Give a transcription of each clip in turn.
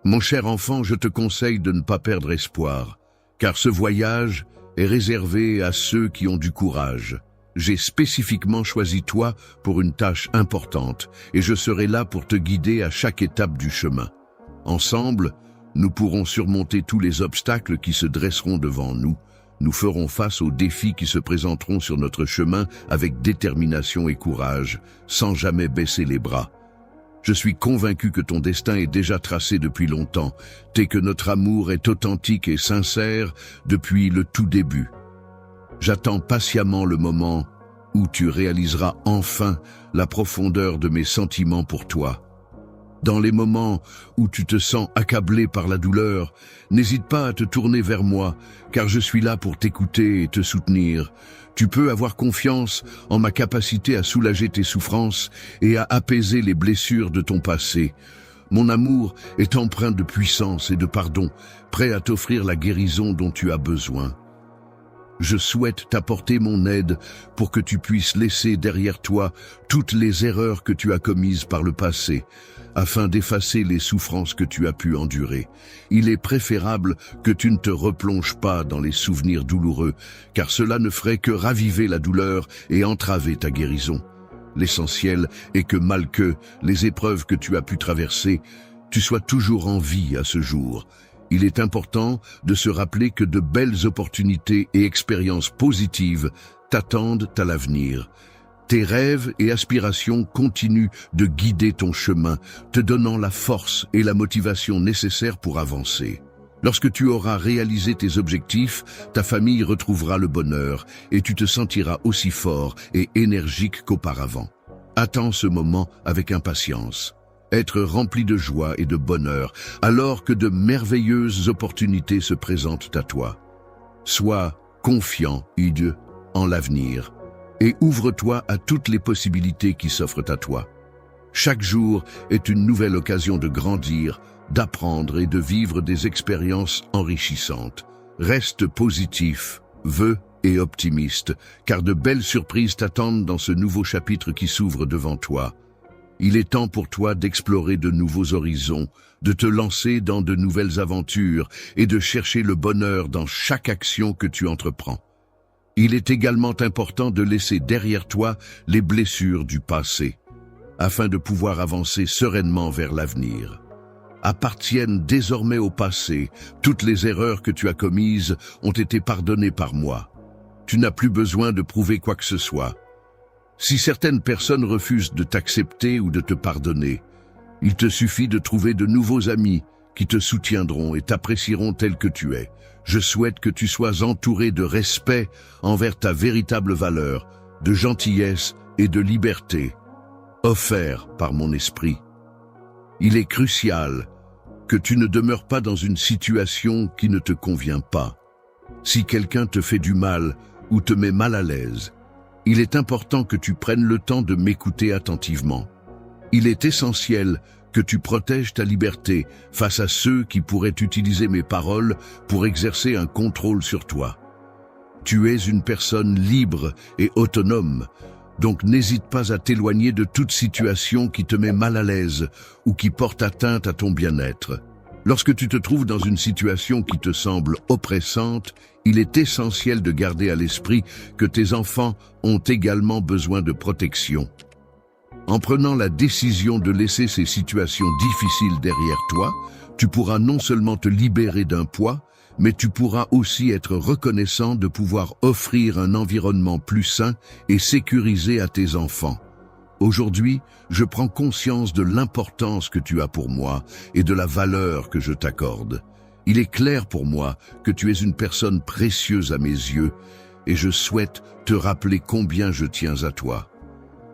Mon cher enfant, je te conseille de ne pas perdre espoir, car ce voyage est réservé à ceux qui ont du courage. J'ai spécifiquement choisi toi pour une tâche importante, et je serai là pour te guider à chaque étape du chemin. Ensemble, nous pourrons surmonter tous les obstacles qui se dresseront devant nous. Nous ferons face aux défis qui se présenteront sur notre chemin avec détermination et courage, sans jamais baisser les bras. Je suis convaincu que ton destin est déjà tracé depuis longtemps, et que notre amour est authentique et sincère depuis le tout début. J'attends patiemment le moment où tu réaliseras enfin la profondeur de mes sentiments pour toi. Dans les moments où tu te sens accablé par la douleur, n'hésite pas à te tourner vers moi, car je suis là pour t'écouter et te soutenir. Tu peux avoir confiance en ma capacité à soulager tes souffrances et à apaiser les blessures de ton passé. Mon amour est empreint de puissance et de pardon, prêt à t'offrir la guérison dont tu as besoin. Je souhaite t'apporter mon aide pour que tu puisses laisser derrière toi toutes les erreurs que tu as commises par le passé, afin d'effacer les souffrances que tu as pu endurer. Il est préférable que tu ne te replonges pas dans les souvenirs douloureux, car cela ne ferait que raviver la douleur et entraver ta guérison. L'essentiel est que, malgré les épreuves que tu as pu traverser, tu sois toujours en vie à ce jour. Il est important de se rappeler que de belles opportunités et expériences positives t'attendent à l'avenir. Tes rêves et aspirations continuent de guider ton chemin, te donnant la force et la motivation nécessaires pour avancer. Lorsque tu auras réalisé tes objectifs, ta famille retrouvera le bonheur et tu te sentiras aussi fort et énergique qu'auparavant. Attends ce moment avec impatience. Être rempli de joie et de bonheur, alors que de merveilleuses opportunités se présentent à toi. Sois confiant, Dieu, en l'avenir, et ouvre-toi à toutes les possibilités qui s'offrent à toi. Chaque jour est une nouvelle occasion de grandir, d'apprendre et de vivre des expériences enrichissantes. Reste positif, veux et optimiste, car de belles surprises t'attendent dans ce nouveau chapitre qui s'ouvre devant toi. Il est temps pour toi d'explorer de nouveaux horizons, de te lancer dans de nouvelles aventures et de chercher le bonheur dans chaque action que tu entreprends. Il est également important de laisser derrière toi les blessures du passé, afin de pouvoir avancer sereinement vers l'avenir. Appartiennent désormais au passé, toutes les erreurs que tu as commises ont été pardonnées par moi. Tu n'as plus besoin de prouver quoi que ce soit. Si certaines personnes refusent de t'accepter ou de te pardonner, il te suffit de trouver de nouveaux amis qui te soutiendront et t'apprécieront tel que tu es. Je souhaite que tu sois entouré de respect envers ta véritable valeur, de gentillesse et de liberté, offert par mon esprit. Il est crucial que tu ne demeures pas dans une situation qui ne te convient pas. Si quelqu'un te fait du mal ou te met mal à l'aise, il est important que tu prennes le temps de m'écouter attentivement. Il est essentiel que tu protèges ta liberté face à ceux qui pourraient utiliser mes paroles pour exercer un contrôle sur toi. Tu es une personne libre et autonome, donc n'hésite pas à t'éloigner de toute situation qui te met mal à l'aise ou qui porte atteinte à ton bien-être. Lorsque tu te trouves dans une situation qui te semble oppressante, il est essentiel de garder à l'esprit que tes enfants ont également besoin de protection. En prenant la décision de laisser ces situations difficiles derrière toi, tu pourras non seulement te libérer d'un poids, mais tu pourras aussi être reconnaissant de pouvoir offrir un environnement plus sain et sécurisé à tes enfants. Aujourd'hui, je prends conscience de l'importance que tu as pour moi et de la valeur que je t'accorde. Il est clair pour moi que tu es une personne précieuse à mes yeux et je souhaite te rappeler combien je tiens à toi.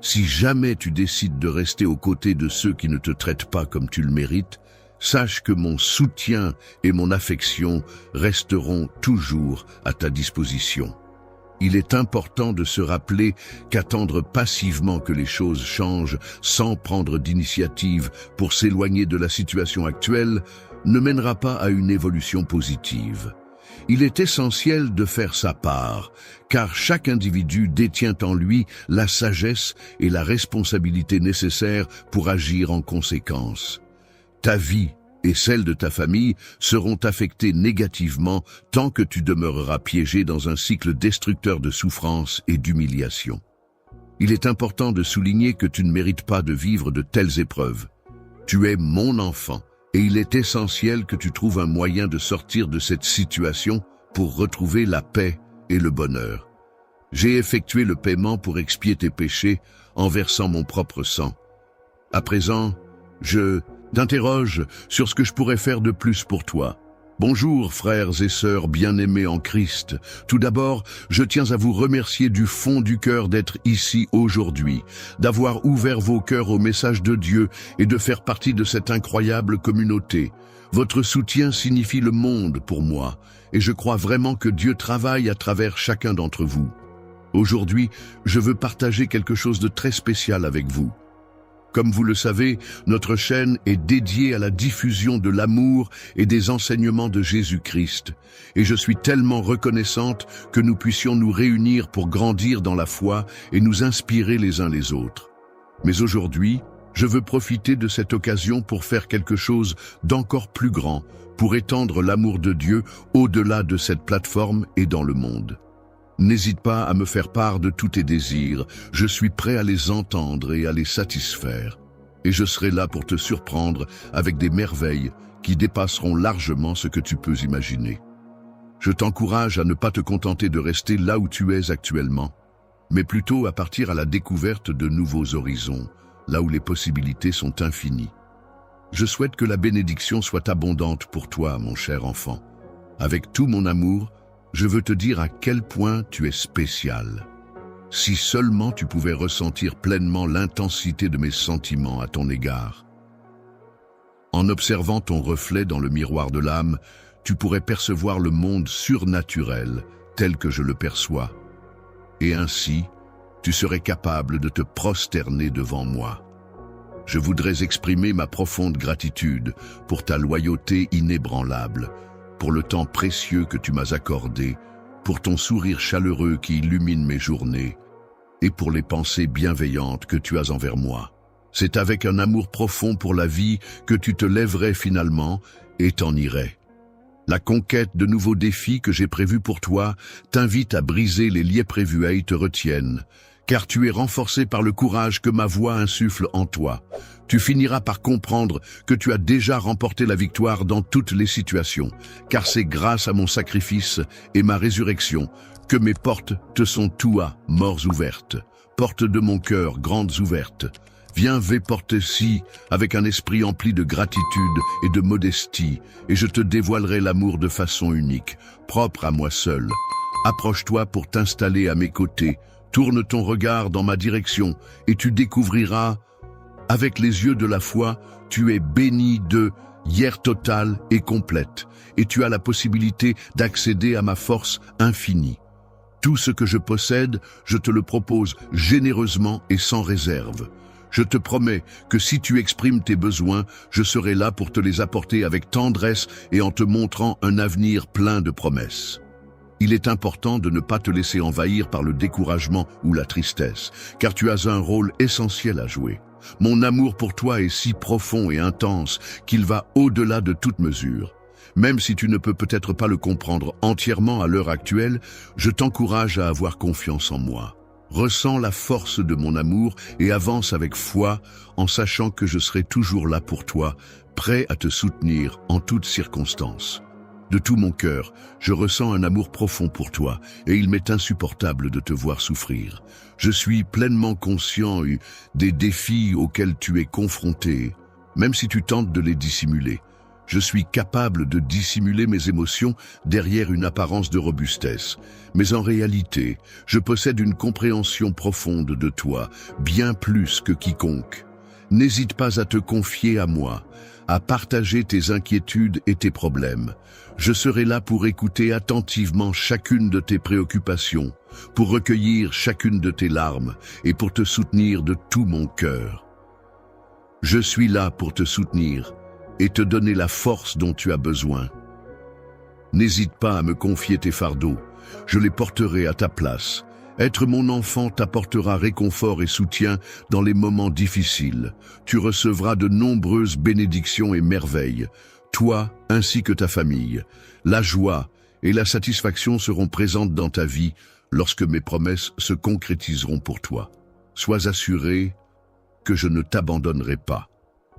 Si jamais tu décides de rester aux côtés de ceux qui ne te traitent pas comme tu le mérites, sache que mon soutien et mon affection resteront toujours à ta disposition. Il est important de se rappeler qu'attendre passivement que les choses changent sans prendre d'initiative pour s'éloigner de la situation actuelle ne mènera pas à une évolution positive. Il est essentiel de faire sa part, car chaque individu détient en lui la sagesse et la responsabilité nécessaires pour agir en conséquence. Ta vie et celles de ta famille seront affectées négativement tant que tu demeureras piégé dans un cycle destructeur de souffrance et d'humiliation. Il est important de souligner que tu ne mérites pas de vivre de telles épreuves. Tu es mon enfant, et il est essentiel que tu trouves un moyen de sortir de cette situation pour retrouver la paix et le bonheur. J'ai effectué le paiement pour expier tes péchés en versant mon propre sang. À présent, je t'interroge sur ce que je pourrais faire de plus pour toi. Bonjour frères et sœurs bien-aimés en Christ. Tout d'abord, je tiens à vous remercier du fond du cœur d'être ici aujourd'hui, d'avoir ouvert vos cœurs au message de Dieu et de faire partie de cette incroyable communauté. Votre soutien signifie le monde pour moi, et je crois vraiment que Dieu travaille à travers chacun d'entre vous. Aujourd'hui, je veux partager quelque chose de très spécial avec vous. Comme vous le savez, notre chaîne est dédiée à la diffusion de l'amour et des enseignements de Jésus-Christ. Et je suis tellement reconnaissante que nous puissions nous réunir pour grandir dans la foi et nous inspirer les uns les autres. Mais aujourd'hui, je veux profiter de cette occasion pour faire quelque chose d'encore plus grand, pour étendre l'amour de Dieu au-delà de cette plateforme et dans le monde. N'hésite pas à me faire part de tous tes désirs, je suis prêt à les entendre et à les satisfaire. Et je serai là pour te surprendre avec des merveilles qui dépasseront largement ce que tu peux imaginer. Je t'encourage à ne pas te contenter de rester là où tu es actuellement, mais plutôt à partir à la découverte de nouveaux horizons, là où les possibilités sont infinies. Je souhaite que la bénédiction soit abondante pour toi, mon cher enfant. Avec tout mon amour, je veux te dire à quel point tu es spécial. Si seulement tu pouvais ressentir pleinement l'intensité de mes sentiments à ton égard. En observant ton reflet dans le miroir de l'âme, tu pourrais percevoir le monde surnaturel tel que je le perçois. Et ainsi, tu serais capable de te prosterner devant moi. Je voudrais exprimer ma profonde gratitude pour ta loyauté inébranlable, pour le temps précieux que tu m'as accordé, pour ton sourire chaleureux qui illumine mes journées, et pour les pensées bienveillantes que tu as envers moi. C'est avec un amour profond pour la vie que tu te lèverais finalement et t'en irais. La conquête de nouveaux défis que j'ai prévus pour toi t'invite à briser les liens prévus et te retiennent, car tu es renforcé par le courage que ma voix insuffle en toi. Tu finiras par comprendre que tu as déjà remporté la victoire dans toutes les situations, car c'est grâce à mon sacrifice et ma résurrection que mes portes te sont toi, morts ouvertes, portes de mon cœur, grandes ouvertes. Viens porte-ci avec un esprit empli de gratitude et de modestie, et je te dévoilerai l'amour de façon unique, propre à moi seul. Approche-toi pour t'installer à mes côtés, tourne ton regard dans ma direction, et tu découvriras, avec les yeux de la foi, tu es béni de hier totale et complète, et tu as la possibilité d'accéder à ma force infinie. Tout ce que je possède, je te le propose généreusement et sans réserve. Je te promets que si tu exprimes tes besoins, je serai là pour te les apporter avec tendresse et en te montrant un avenir plein de promesses. Il est important de ne pas te laisser envahir par le découragement ou la tristesse, car tu as un rôle essentiel à jouer. Mon amour pour toi est si profond et intense qu'il va au-delà de toute mesure. Même si tu ne peux peut-être pas le comprendre entièrement à l'heure actuelle, je t'encourage à avoir confiance en moi. Ressens la force de mon amour et avance avec foi en sachant que je serai toujours là pour toi, prêt à te soutenir en toutes circonstances. De tout mon cœur, je ressens un amour profond pour toi et il m'est insupportable de te voir souffrir. Je suis pleinement conscient des défis auxquels tu es confronté, même si tu tentes de les dissimuler. Je suis capable de dissimuler mes émotions derrière une apparence de robustesse. Mais en réalité, je possède une compréhension profonde de toi, bien plus que quiconque. N'hésite pas à te confier à moi, à partager tes inquiétudes et tes problèmes. Je serai là pour écouter attentivement chacune de tes préoccupations, pour recueillir chacune de tes larmes et pour te soutenir de tout mon cœur. Je suis là pour te soutenir et te donner la force dont tu as besoin. N'hésite pas à me confier tes fardeaux, je les porterai à ta place, Être mon enfant t'apportera réconfort et soutien dans les moments difficiles. Tu recevras de nombreuses bénédictions et merveilles, toi ainsi que ta famille. La joie et la satisfaction seront présentes dans ta vie lorsque mes promesses se concrétiseront pour toi. Sois assuré que je ne t'abandonnerai pas.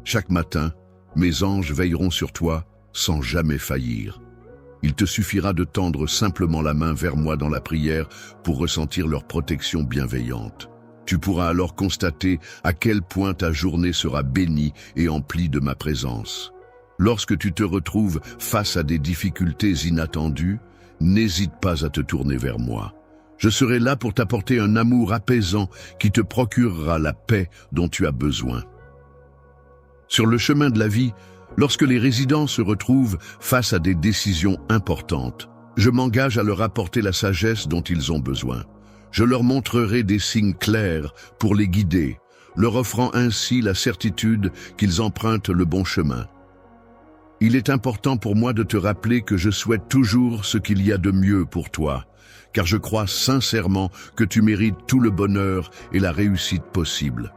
Chaque matin, mes anges veilleront sur toi sans jamais faillir. Il te suffira de tendre simplement la main vers moi dans la prière pour ressentir leur protection bienveillante. Tu pourras alors constater à quel point ta journée sera bénie et emplie de ma présence. Lorsque tu te retrouves face à des difficultés inattendues, n'hésite pas à te tourner vers moi. Je serai là pour t'apporter un amour apaisant qui te procurera la paix dont tu as besoin. Sur le chemin de la vie, lorsque les résidents se retrouvent face à des décisions importantes, je m'engage à leur apporter la sagesse dont ils ont besoin. Je leur montrerai des signes clairs pour les guider, leur offrant ainsi la certitude qu'ils empruntent le bon chemin. Il est important pour moi de te rappeler que je souhaite toujours ce qu'il y a de mieux pour toi, car je crois sincèrement que tu mérites tout le bonheur et la réussite possible.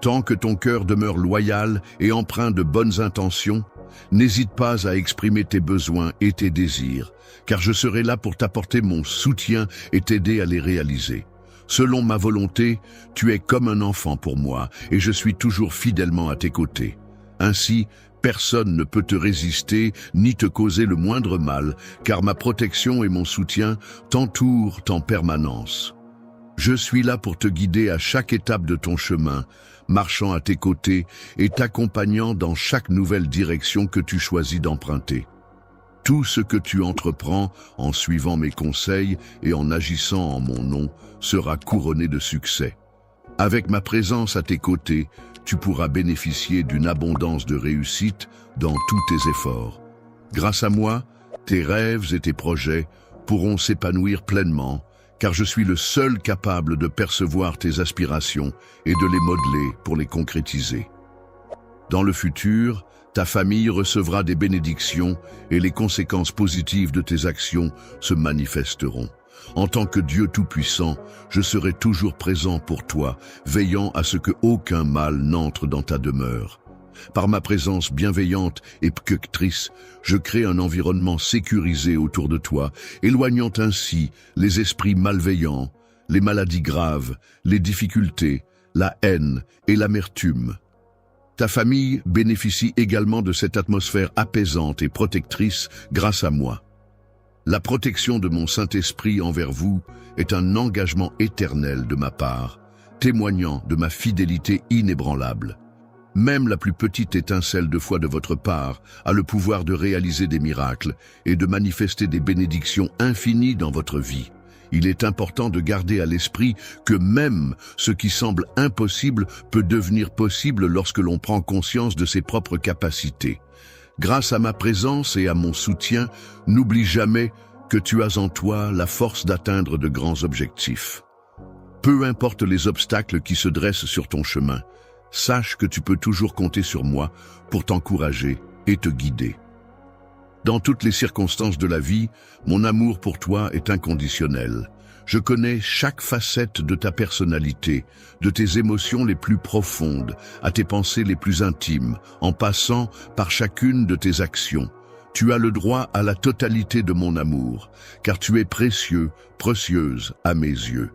Tant que ton cœur demeure loyal et empreint de bonnes intentions, n'hésite pas à exprimer tes besoins et tes désirs, car je serai là pour t'apporter mon soutien et t'aider à les réaliser. Selon ma volonté, tu es comme un enfant pour moi et je suis toujours fidèlement à tes côtés. Ainsi, personne ne peut te résister ni te causer le moindre mal, car ma protection et mon soutien t'entourent en permanence. Je suis là pour te guider à chaque étape de ton chemin, marchant à tes côtés et t'accompagnant dans chaque nouvelle direction que tu choisis d'emprunter. Tout ce que tu entreprends en suivant mes conseils et en agissant en mon nom sera couronné de succès. Avec ma présence à tes côtés, tu pourras bénéficier d'une abondance de réussite dans tous tes efforts. Grâce à moi, tes rêves et tes projets pourront s'épanouir pleinement, car je suis le seul capable de percevoir tes aspirations et de les modeler pour les concrétiser. Dans le futur, ta famille recevra des bénédictions et les conséquences positives de tes actions se manifesteront. En tant que Dieu Tout-Puissant, je serai toujours présent pour toi, veillant à ce que aucun mal n'entre dans ta demeure. Par ma présence bienveillante et protectrice, je crée un environnement sécurisé autour de toi, éloignant ainsi les esprits malveillants, les maladies graves, les difficultés, la haine et l'amertume. Ta famille bénéficie également de cette atmosphère apaisante et protectrice grâce à moi. La protection de mon Saint-Esprit envers vous est un engagement éternel de ma part, témoignant de ma fidélité inébranlable. Même la plus petite étincelle de foi de votre part a le pouvoir de réaliser des miracles et de manifester des bénédictions infinies dans votre vie. Il est important de garder à l'esprit que même ce qui semble impossible peut devenir possible lorsque l'on prend conscience de ses propres capacités. Grâce à ma présence et à mon soutien, n'oublie jamais que tu as en toi la force d'atteindre de grands objectifs. Peu importe les obstacles qui se dressent sur ton chemin, sache que tu peux toujours compter sur moi pour t'encourager et te guider. Dans toutes les circonstances de la vie, mon amour pour toi est inconditionnel. Je connais chaque facette de ta personnalité, de tes émotions les plus profondes, à tes pensées les plus intimes, en passant par chacune de tes actions. Tu as le droit à la totalité de mon amour, car tu es précieux, précieuse à mes yeux.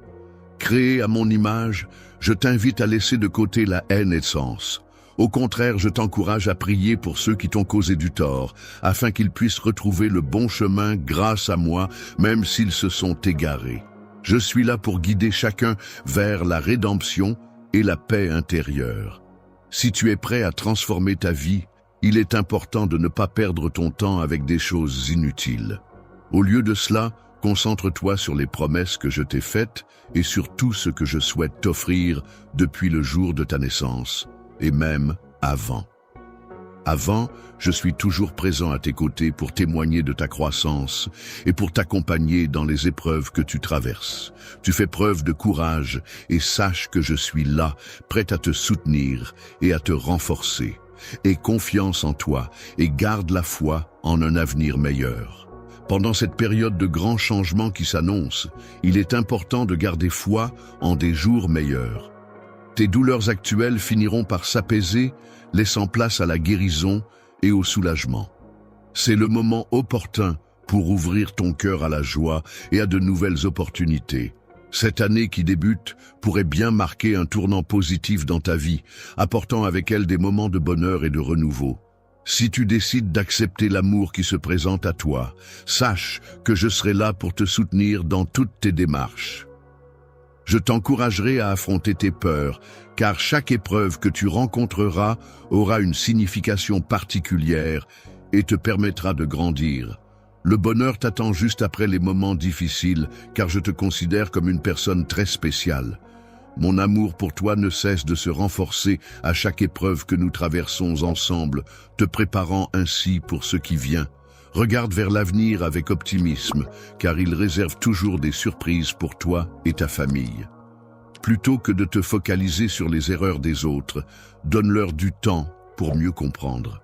Créé à mon image, je t'invite à laisser de côté la haine et sens. Au contraire, je t'encourage à prier pour ceux qui t'ont causé du tort, afin qu'ils puissent retrouver le bon chemin grâce à moi, même s'ils se sont égarés. Je suis là pour guider chacun vers la rédemption et la paix intérieure. Si tu es prêt à transformer ta vie, il est important de ne pas perdre ton temps avec des choses inutiles. Au lieu de cela, concentre-toi sur les promesses que je t'ai faites et sur tout ce que je souhaite t'offrir depuis le jour de ta naissance, et même avant. Avant, je suis toujours présent à tes côtés pour témoigner de ta croissance et pour t'accompagner dans les épreuves que tu traverses. Tu fais preuve de courage et sache que je suis là, prêt à te soutenir et à te renforcer. Aie confiance en toi et garde la foi en un avenir meilleur. Pendant cette période de grands changements qui s'annoncent, il est important de garder foi en des jours meilleurs. Tes douleurs actuelles finiront par s'apaiser, laissant place à la guérison et au soulagement. C'est le moment opportun pour ouvrir ton cœur à la joie et à de nouvelles opportunités. Cette année qui débute pourrait bien marquer un tournant positif dans ta vie, apportant avec elle des moments de bonheur et de renouveau. Si tu décides d'accepter l'amour qui se présente à toi, sache que je serai là pour te soutenir dans toutes tes démarches. Je t'encouragerai à affronter tes peurs, car chaque épreuve que tu rencontreras aura une signification particulière et te permettra de grandir. Le bonheur t'attend juste après les moments difficiles, car je te considère comme une personne très spéciale. Mon amour pour toi ne cesse de se renforcer à chaque épreuve que nous traversons ensemble, te préparant ainsi pour ce qui vient. Regarde vers l'avenir avec optimisme, car il réserve toujours des surprises pour toi et ta famille. Plutôt que de te focaliser sur les erreurs des autres, donne-leur du temps pour mieux comprendre.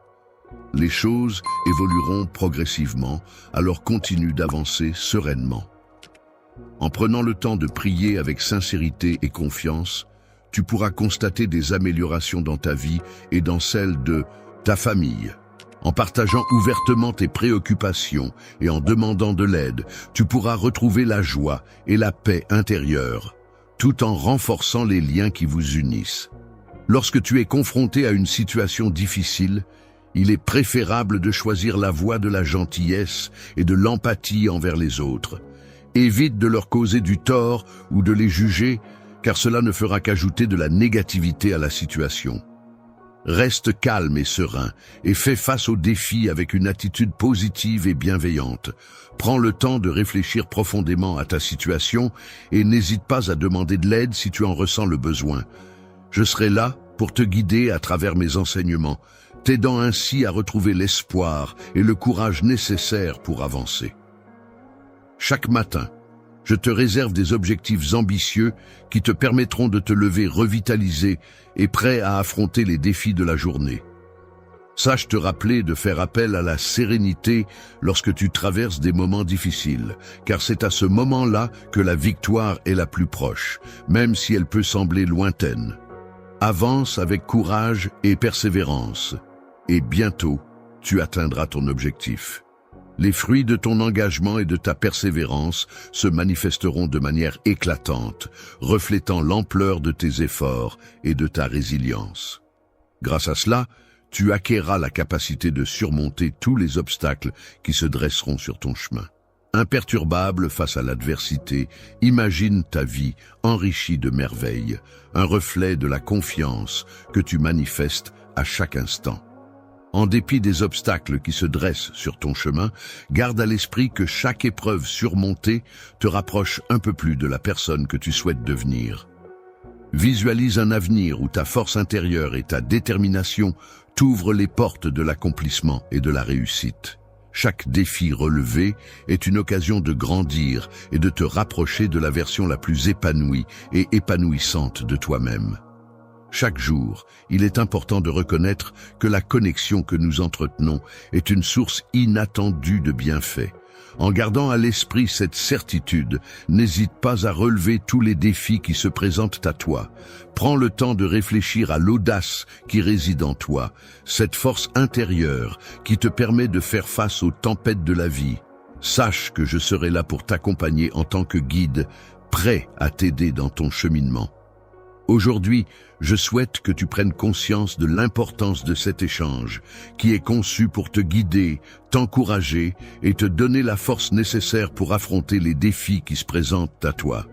Les choses évolueront progressivement, alors continue d'avancer sereinement. En prenant le temps de prier avec sincérité et confiance, tu pourras constater des améliorations dans ta vie et dans celle de ta famille. En partageant ouvertement tes préoccupations et en demandant de l'aide, tu pourras retrouver la joie et la paix intérieure, tout en renforçant les liens qui vous unissent. Lorsque tu es confronté à une situation difficile, il est préférable de choisir la voie de la gentillesse et de l'empathie envers les autres. Évite de leur causer du tort ou de les juger, car cela ne fera qu'ajouter de la négativité à la situation. Reste calme et serein et fais face aux défis avec une attitude positive et bienveillante. Prends le temps de réfléchir profondément à ta situation et n'hésite pas à demander de l'aide si tu en ressens le besoin. Je serai là pour te guider à travers mes enseignements, t'aidant ainsi à retrouver l'espoir et le courage nécessaires pour avancer. Chaque matin, je te réserve des objectifs ambitieux qui te permettront de te lever revitalisé et prêt à affronter les défis de la journée. Sache te rappeler de faire appel à la sérénité lorsque tu traverses des moments difficiles, car c'est à ce moment-là que la victoire est la plus proche, même si elle peut sembler lointaine. Avance avec courage et persévérance, et bientôt, tu atteindras ton objectif. Les fruits de ton engagement et de ta persévérance se manifesteront de manière éclatante, reflétant l'ampleur de tes efforts et de ta résilience. Grâce à cela, tu acquerras la capacité de surmonter tous les obstacles qui se dresseront sur ton chemin. Imperturbable face à l'adversité, imagine ta vie enrichie de merveilles, un reflet de la confiance que tu manifestes à chaque instant. En dépit des obstacles qui se dressent sur ton chemin, garde à l'esprit que chaque épreuve surmontée te rapproche un peu plus de la personne que tu souhaites devenir. Visualise un avenir où ta force intérieure et ta détermination t'ouvrent les portes de l'accomplissement et de la réussite. Chaque défi relevé est une occasion de grandir et de te rapprocher de la version la plus épanouie et épanouissante de toi-même. Chaque jour, il est important de reconnaître que la connexion que nous entretenons est une source inattendue de bienfaits. En gardant à l'esprit cette certitude, n'hésite pas à relever tous les défis qui se présentent à toi. Prends le temps de réfléchir à l'audace qui réside en toi, cette force intérieure qui te permet de faire face aux tempêtes de la vie. Sache que je serai là pour t'accompagner en tant que guide, prêt à t'aider dans ton cheminement. Aujourd'hui, je souhaite que tu prennes conscience de l'importance de cet échange, qui est conçu pour te guider, t'encourager et te donner la force nécessaire pour affronter les défis qui se présentent à toi.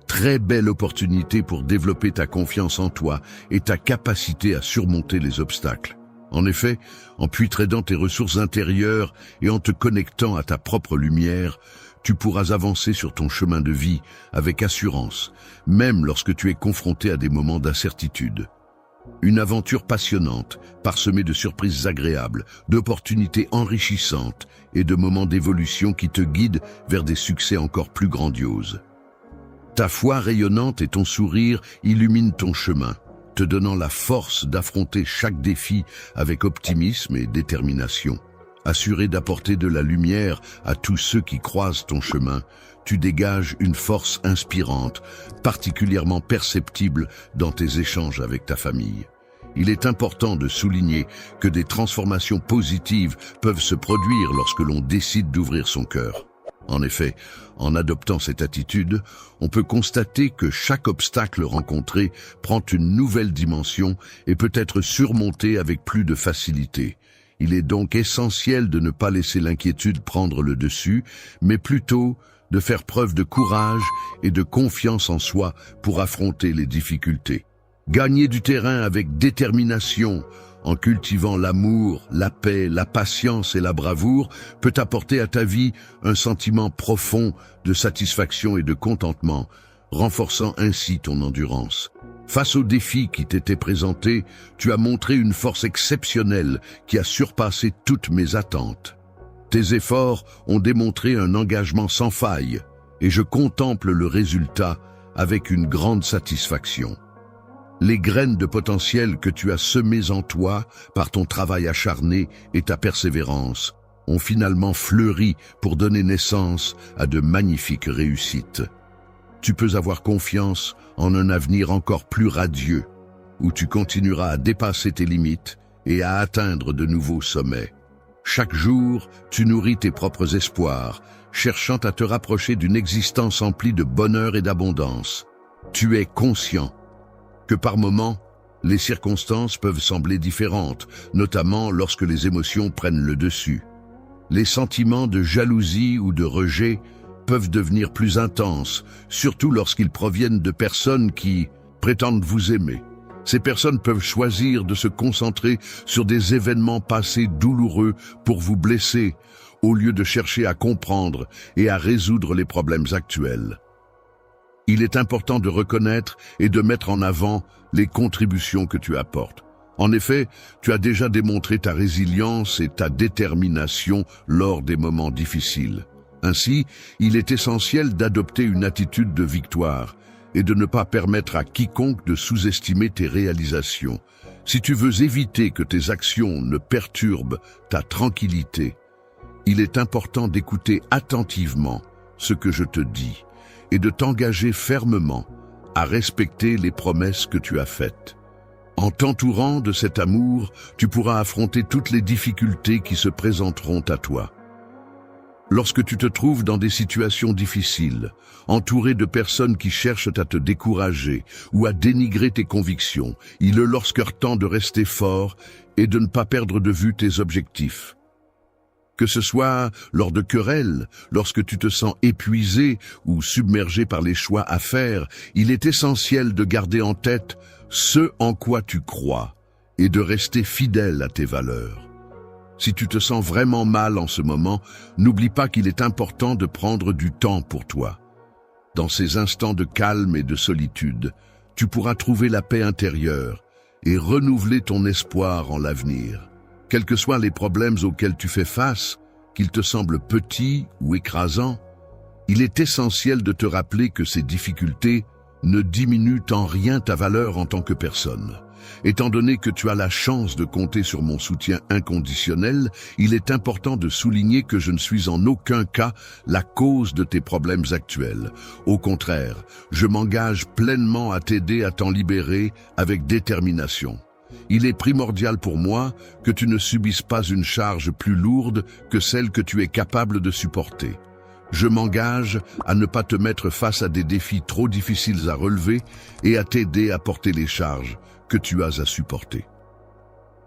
Très belle opportunité pour développer ta confiance en toi et ta capacité à surmonter les obstacles. En effet, en puitraidant tes ressources intérieures et en te connectant à ta propre lumière, tu pourras avancer sur ton chemin de vie avec assurance, même lorsque tu es confronté à des moments d'incertitude. Une aventure passionnante, parsemée de surprises agréables, d'opportunités enrichissantes et de moments d'évolution qui te guident vers des succès encore plus grandioses. Ta foi rayonnante et ton sourire illuminent ton chemin, te donnant la force d'affronter chaque défi avec optimisme et détermination. Assuré d'apporter de la lumière à tous ceux qui croisent ton chemin, tu dégages une force inspirante, particulièrement perceptible dans tes échanges avec ta famille. Il est important de souligner que des transformations positives peuvent se produire lorsque l'on décide d'ouvrir son cœur. En effet, en adoptant cette attitude, on peut constater que chaque obstacle rencontré prend une nouvelle dimension et peut être surmonté avec plus de facilité. Il est donc essentiel de ne pas laisser l'inquiétude prendre le dessus, mais plutôt de faire preuve de courage et de confiance en soi pour affronter les difficultés. Gagner du terrain avec détermination, en cultivant l'amour, la paix, la patience et la bravoure, peut apporter à ta vie un sentiment profond de satisfaction et de contentement, renforçant ainsi ton endurance. Face aux défis qui t'étaient présentés, tu as montré une force exceptionnelle qui a surpassé toutes mes attentes. Tes efforts ont démontré un engagement sans faille, et je contemple le résultat avec une grande satisfaction. Les graines de potentiel que tu as semées en toi par ton travail acharné et ta persévérance ont finalement fleuri pour donner naissance à de magnifiques réussites. Tu peux avoir confiance en un avenir encore plus radieux, où tu continueras à dépasser tes limites et à atteindre de nouveaux sommets. Chaque jour, tu nourris tes propres espoirs, cherchant à te rapprocher d'une existence emplie de bonheur et d'abondance. Tu es conscient que par moments, les circonstances peuvent sembler différentes, notamment lorsque les émotions prennent le dessus. Les sentiments de jalousie ou de rejet peuvent devenir plus intenses, surtout lorsqu'ils proviennent de personnes qui prétendent vous aimer. Ces personnes peuvent choisir de se concentrer sur des événements passés douloureux pour vous blesser, au lieu de chercher à comprendre et à résoudre les problèmes actuels. Il est important de reconnaître et de mettre en avant les contributions que tu apportes. En effet, tu as déjà démontré ta résilience et ta détermination lors des moments difficiles. Ainsi, il est essentiel d'adopter une attitude de victoire et de ne pas permettre à quiconque de sous-estimer tes réalisations. Si tu veux éviter que tes actions ne perturbent ta tranquillité, il est important d'écouter attentivement ce que je te dis et de t'engager fermement à respecter les promesses que tu as faites. En t'entourant de cet amour, tu pourras affronter toutes les difficultés qui se présenteront à toi. Lorsque tu te trouves dans des situations difficiles, entouré de personnes qui cherchent à te décourager ou à dénigrer tes convictions, il est lorsqu'heure temps de rester fort et de ne pas perdre de vue tes objectifs. Que ce soit lors de querelles, lorsque tu te sens épuisé ou submergé par les choix à faire, il est essentiel de garder en tête ce en quoi tu crois et de rester fidèle à tes valeurs. Si tu te sens vraiment mal en ce moment, n'oublie pas qu'il est important de prendre du temps pour toi. Dans ces instants de calme et de solitude, tu pourras trouver la paix intérieure et renouveler ton espoir en l'avenir. Quels que soient les problèmes auxquels tu fais face, qu'ils te semblent petits ou écrasants, il est essentiel de te rappeler que ces difficultés ne diminuent en rien ta valeur en tant que personne. Étant donné que tu as la chance de compter sur mon soutien inconditionnel, il est important de souligner que je ne suis en aucun cas la cause de tes problèmes actuels. Au contraire, je m'engage pleinement à t'aider à t'en libérer avec détermination. Il est primordial pour moi que tu ne subisses pas une charge plus lourde que celle que tu es capable de supporter. Je m'engage à ne pas te mettre face à des défis trop difficiles à relever et à t'aider à porter les charges que tu as à supporter.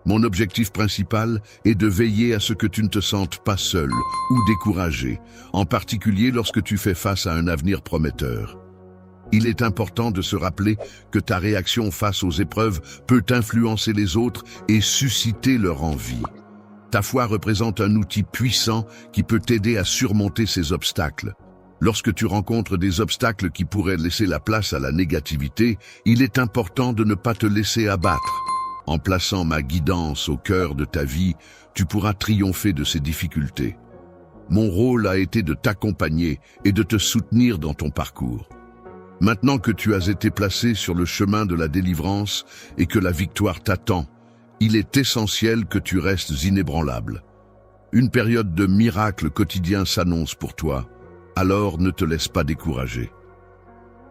Mon objectif principal est de veiller à ce que tu ne te sentes pas seul ou découragé, en particulier lorsque tu fais face à un avenir prometteur. Il est important de se rappeler que ta réaction face aux épreuves peut influencer les autres et susciter leur envie. Ta foi représente un outil puissant qui peut t'aider à surmonter ces obstacles. Lorsque tu rencontres des obstacles qui pourraient laisser la place à la négativité, il est important de ne pas te laisser abattre. En plaçant ma guidance au cœur de ta vie, tu pourras triompher de ces difficultés. Mon rôle a été de t'accompagner et de te soutenir dans ton parcours. Maintenant que tu as été placé sur le chemin de la délivrance et que la victoire t'attend, il est essentiel que tu restes inébranlable. Une période de miracle quotidien s'annonce pour toi. Alors ne te laisse pas décourager.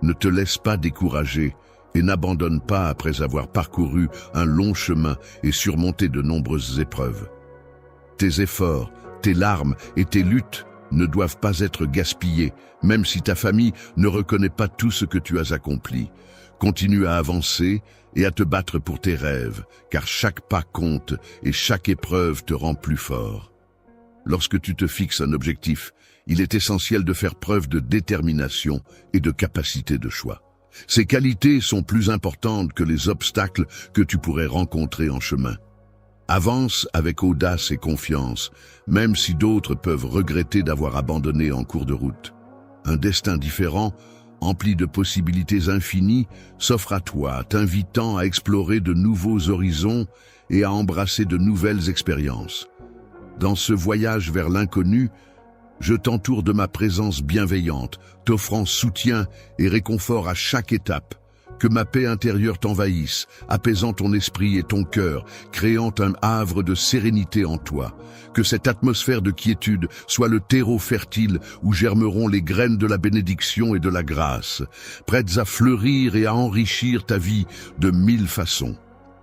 Ne te laisse pas décourager et n'abandonne pas après avoir parcouru un long chemin et surmonté de nombreuses épreuves. Tes efforts, tes larmes et tes luttes ne doivent pas être gaspillés, même si ta famille ne reconnaît pas tout ce que tu as accompli. Continue à avancer et à te battre pour tes rêves, car chaque pas compte et chaque épreuve te rend plus fort. Lorsque tu te fixes un objectif, il est essentiel de faire preuve de détermination et de capacité de choix. Ces qualités sont plus importantes que les obstacles que tu pourrais rencontrer en chemin. Avance avec audace et confiance, même si d'autres peuvent regretter d'avoir abandonné en cours de route. Un destin différent, empli de possibilités infinies, s'offre à toi, t'invitant à explorer de nouveaux horizons et à embrasser de nouvelles expériences. Dans ce voyage vers l'inconnu, je t'entoure de ma présence bienveillante, t'offrant soutien et réconfort à chaque étape. Que ma paix intérieure t'envahisse, apaisant ton esprit et ton cœur, créant un havre de sérénité en toi. Que cette atmosphère de quiétude soit le terreau fertile où germeront les graines de la bénédiction et de la grâce, prêtes à fleurir et à enrichir ta vie de 1000 façons.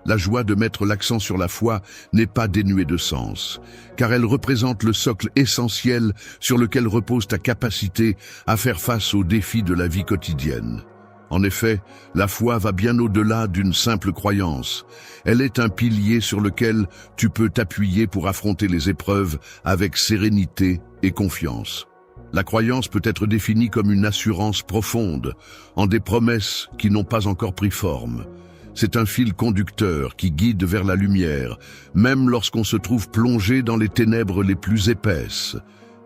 La joie de mettre l'accent sur la foi n'est pas dénuée de sens, car elle représente le socle essentiel sur lequel repose ta capacité à faire face aux défis de la vie quotidienne. En effet, la foi va bien au-delà d'une simple croyance. Elle est un pilier sur lequel tu peux t'appuyer pour affronter les épreuves avec sérénité et confiance. La croyance peut être définie comme une assurance profonde, en des promesses qui n'ont pas encore pris forme. C'est un fil conducteur qui guide vers la lumière, même lorsqu'on se trouve plongé dans les ténèbres les plus épaisses.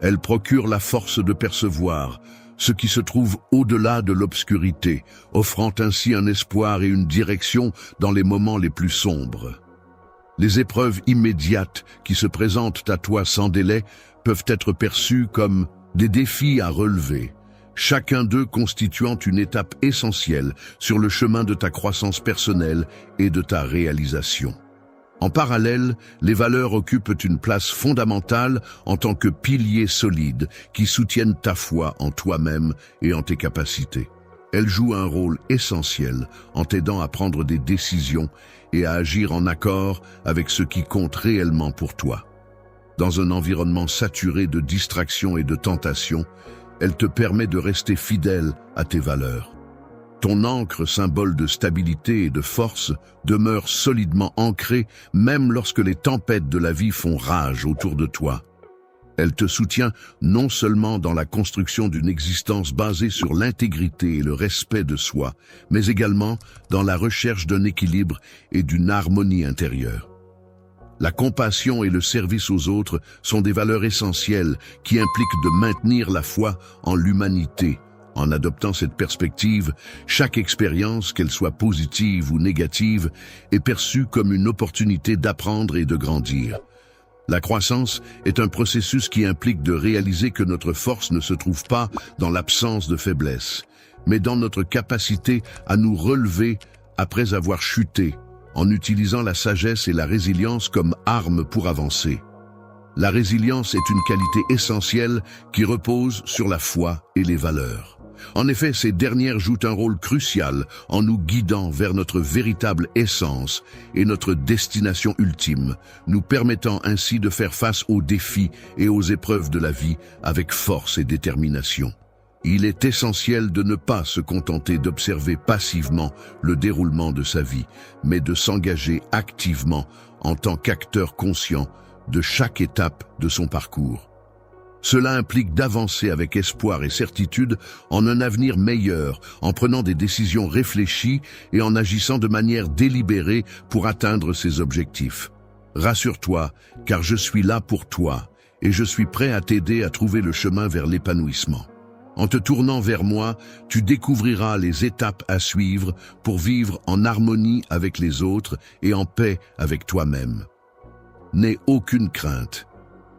Elle procure la force de percevoir ce qui se trouve au-delà de l'obscurité, offrant ainsi un espoir et une direction dans les moments les plus sombres. Les épreuves immédiates qui se présentent à toi sans délai peuvent être perçues comme des défis à relever, chacun d'eux constituant une étape essentielle sur le chemin de ta croissance personnelle et de ta réalisation. En parallèle, les valeurs occupent une place fondamentale en tant que piliers solides qui soutiennent ta foi en toi-même et en tes capacités. Elles jouent un rôle essentiel en t'aidant à prendre des décisions et à agir en accord avec ce qui compte réellement pour toi. Dans un environnement saturé de distractions et de tentations, elle te permet de rester fidèle à tes valeurs. Ton ancre, symbole de stabilité et de force, demeure solidement ancrée même lorsque les tempêtes de la vie font rage autour de toi. Elle te soutient non seulement dans la construction d'une existence basée sur l'intégrité et le respect de soi, mais également dans la recherche d'un équilibre et d'une harmonie intérieure. La compassion et le service aux autres sont des valeurs essentielles qui impliquent de maintenir la foi en l'humanité. En adoptant cette perspective, chaque expérience, qu'elle soit positive ou négative, est perçue comme une opportunité d'apprendre et de grandir. La croissance est un processus qui implique de réaliser que notre force ne se trouve pas dans l'absence de faiblesse, mais dans notre capacité à nous relever après avoir chuté, en utilisant la sagesse et la résilience comme armes pour avancer. La résilience est une qualité essentielle qui repose sur la foi et les valeurs. En effet, ces dernières jouent un rôle crucial en nous guidant vers notre véritable essence et notre destination ultime, nous permettant ainsi de faire face aux défis et aux épreuves de la vie avec force et détermination. Il est essentiel de ne pas se contenter d'observer passivement le déroulement de sa vie, mais de s'engager activement en tant qu'acteur conscient de chaque étape de son parcours. Cela implique d'avancer avec espoir et certitude en un avenir meilleur, en prenant des décisions réfléchies et en agissant de manière délibérée pour atteindre ses objectifs. Rassure-toi, car je suis là pour toi et je suis prêt à t'aider à trouver le chemin vers l'épanouissement. En te tournant vers moi, tu découvriras les étapes à suivre pour vivre en harmonie avec les autres et en paix avec toi-même. N'aie aucune crainte,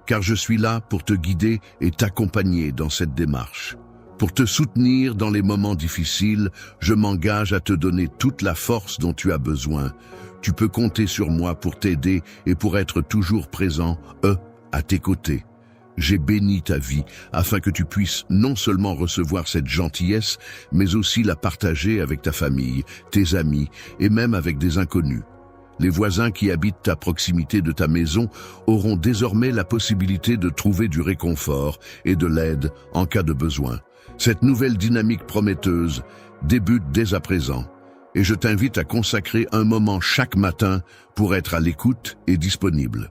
car je suis là pour te guider et t'accompagner dans cette démarche. Pour te soutenir dans les moments difficiles, je m'engage à te donner toute la force dont tu as besoin. Tu peux compter sur moi pour t'aider et pour être toujours présent, à tes côtés. J'ai béni ta vie afin que tu puisses non seulement recevoir cette gentillesse, mais aussi la partager avec ta famille, tes amis et même avec des inconnus. Les voisins qui habitent à proximité de ta maison auront désormais la possibilité de trouver du réconfort et de l'aide en cas de besoin. Cette nouvelle dynamique prometteuse débute dès à présent et je t'invite à consacrer un moment chaque matin pour être à l'écoute et disponible.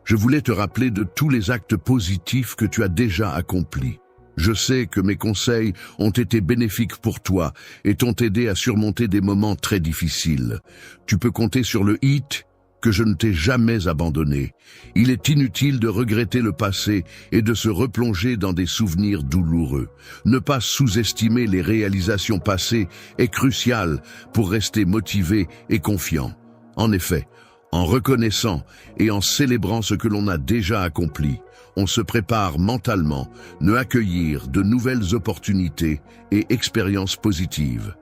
Je voulais te rappeler de tous les actes positifs que tu as déjà accomplis. Je sais que mes conseils ont été bénéfiques pour toi et t'ont aidé à surmonter des moments très difficiles. Tu peux compter sur le hit que je ne t'ai jamais abandonné. Il est inutile de regretter le passé et de se replonger dans des souvenirs douloureux. Ne pas sous-estimer les réalisations passées est crucial pour rester motivé et confiant. En effet, en reconnaissant et en célébrant ce que l'on a déjà accompli, on se prépare mentalement à accueillir de nouvelles opportunités et expériences positives.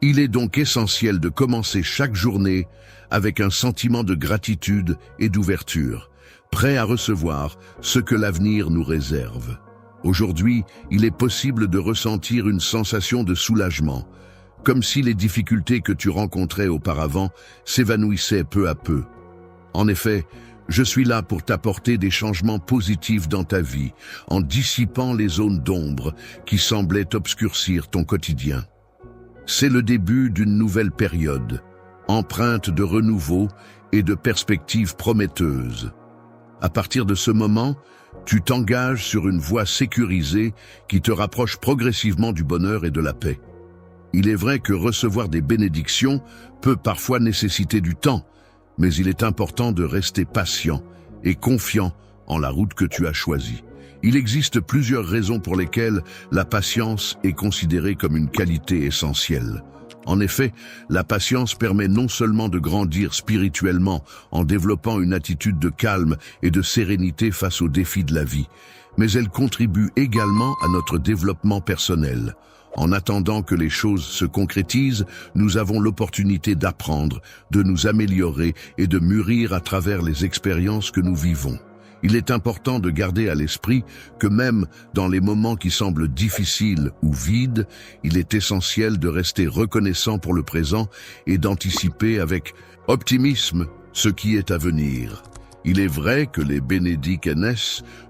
Il est donc essentiel de commencer chaque journée avec un sentiment de gratitude et d'ouverture, prêt à recevoir ce que l'avenir nous réserve. Aujourd'hui, il est possible de ressentir une sensation de soulagement, comme si les difficultés que tu rencontrais auparavant s'évanouissaient peu à peu. En effet, je suis là pour t'apporter des changements positifs dans ta vie, en dissipant les zones d'ombre qui semblaient obscurcir ton quotidien. C'est le début d'une nouvelle période, empreinte de renouveau et de perspectives prometteuses. À partir de ce moment, tu t'engages sur une voie sécurisée qui te rapproche progressivement du bonheur et de la paix. Il est vrai que recevoir des bénédictions peut parfois nécessiter du temps, mais il est important de rester patient et confiant en la route que tu as choisie. Il existe plusieurs raisons pour lesquelles la patience est considérée comme une qualité essentielle. En effet, la patience permet non seulement de grandir spirituellement en développant une attitude de calme et de sérénité face aux défis de la vie, mais elle contribue également à notre développement personnel. En attendant que les choses se concrétisent, nous avons l'opportunité d'apprendre, de nous améliorer et de mûrir à travers les expériences que nous vivons. Il est important de garder à l'esprit que même dans les moments qui semblent difficiles ou vides, il est essentiel de rester reconnaissant pour le présent et d'anticiper avec optimisme ce qui est à venir. Il est vrai que les bénédictions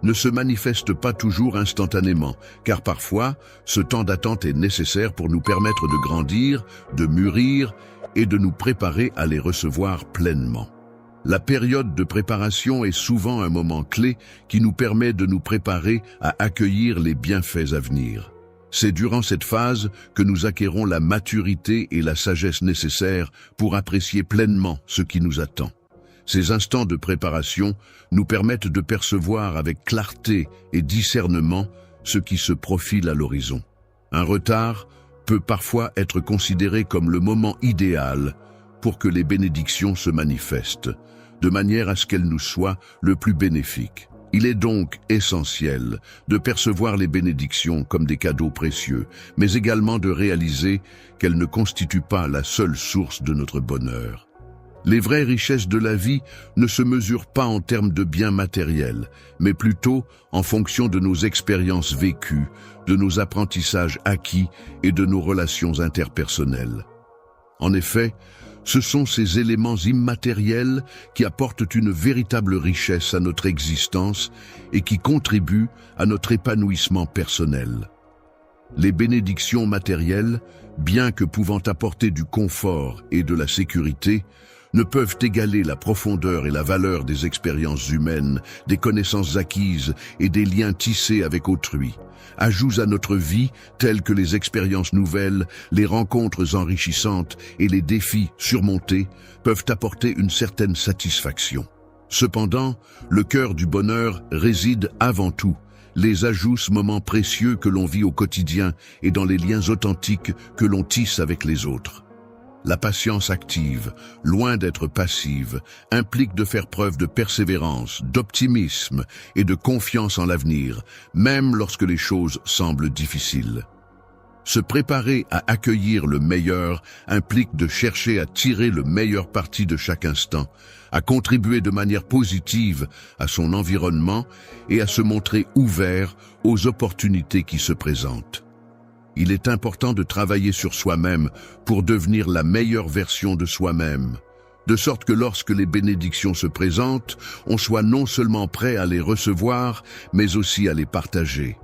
ne se manifestent pas toujours instantanément, car parfois, ce temps d'attente est nécessaire pour nous permettre de grandir, de mûrir et de nous préparer à les recevoir pleinement. La période de préparation est souvent un moment clé qui nous permet de nous préparer à accueillir les bienfaits à venir. C'est durant cette phase que nous acquérons la maturité et la sagesse nécessaires pour apprécier pleinement ce qui nous attend. Ces instants de préparation nous permettent de percevoir avec clarté et discernement ce qui se profile à l'horizon. Un retard peut parfois être considéré comme le moment idéal pour que les bénédictions se manifestent, de manière à ce qu'elles nous soient le plus bénéfiques. Il est donc essentiel de percevoir les bénédictions comme des cadeaux précieux, mais également de réaliser qu'elles ne constituent pas la seule source de notre bonheur. Les vraies richesses de la vie ne se mesurent pas en termes de biens matériels, mais plutôt en fonction de nos expériences vécues, de nos apprentissages acquis et de nos relations interpersonnelles. En effet, ce sont ces éléments immatériels qui apportent une véritable richesse à notre existence et qui contribuent à notre épanouissement personnel. Les bénédictions matérielles, bien que pouvant apporter du confort et de la sécurité, ne peuvent égaler la profondeur et la valeur des expériences humaines, des connaissances acquises et des liens tissés avec autrui. Ajouts à notre vie, tels que les expériences nouvelles, les rencontres enrichissantes et les défis surmontés, peuvent apporter une certaine satisfaction. Cependant, le cœur du bonheur réside avant tout les ajouts moments précieux que l'on vit au quotidien et dans les liens authentiques que l'on tisse avec les autres. La patience active, loin d'être passive, implique de faire preuve de persévérance, d'optimisme et de confiance en l'avenir, même lorsque les choses semblent difficiles. Se préparer à accueillir le meilleur implique de chercher à tirer le meilleur parti de chaque instant, à contribuer de manière positive à son environnement et à se montrer ouvert aux opportunités qui se présentent. Il est important de travailler sur soi-même pour devenir la meilleure version de soi-même, de sorte que lorsque les bénédictions se présentent, on soit non seulement prêt à les recevoir, mais aussi à les partager.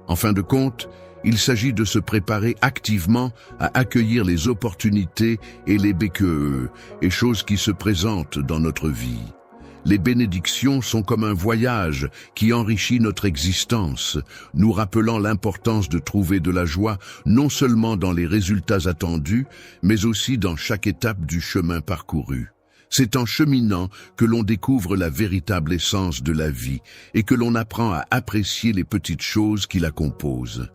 En fin de compte, il s'agit de se préparer activement à accueillir les opportunités et les BQE, et choses qui se présentent dans notre vie. Les bénédictions sont comme un voyage qui enrichit notre existence, nous rappelant l'importance de trouver de la joie non seulement dans les résultats attendus, mais aussi dans chaque étape du chemin parcouru. C'est en cheminant que l'on découvre la véritable essence de la vie et que l'on apprend à apprécier les petites choses qui la composent.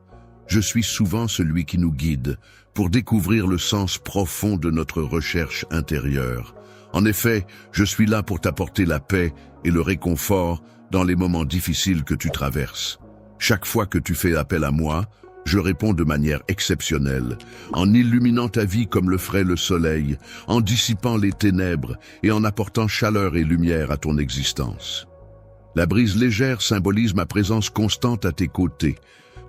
Je suis souvent celui qui nous guide pour découvrir le sens profond de notre recherche intérieure. En effet, je suis là pour t'apporter la paix et le réconfort dans les moments difficiles que tu traverses. Chaque fois que tu fais appel à moi, je réponds de manière exceptionnelle, en illuminant ta vie comme le ferait le soleil, en dissipant les ténèbres et en apportant chaleur et lumière à ton existence. La brise légère symbolise ma présence constante à tes côtés,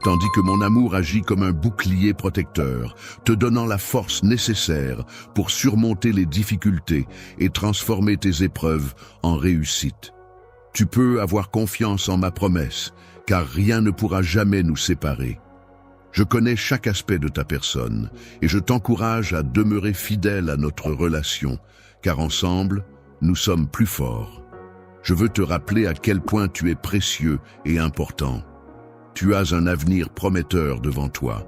tandis que mon amour agit comme un bouclier protecteur, te donnant la force nécessaire pour surmonter les difficultés et transformer tes épreuves en réussite. Tu peux avoir confiance en ma promesse, car rien ne pourra jamais nous séparer. Je connais chaque aspect de ta personne et je t'encourage à demeurer fidèle à notre relation, car ensemble, nous sommes plus forts. Je veux te rappeler à quel point tu es précieux et important. Tu as un avenir prometteur devant toi,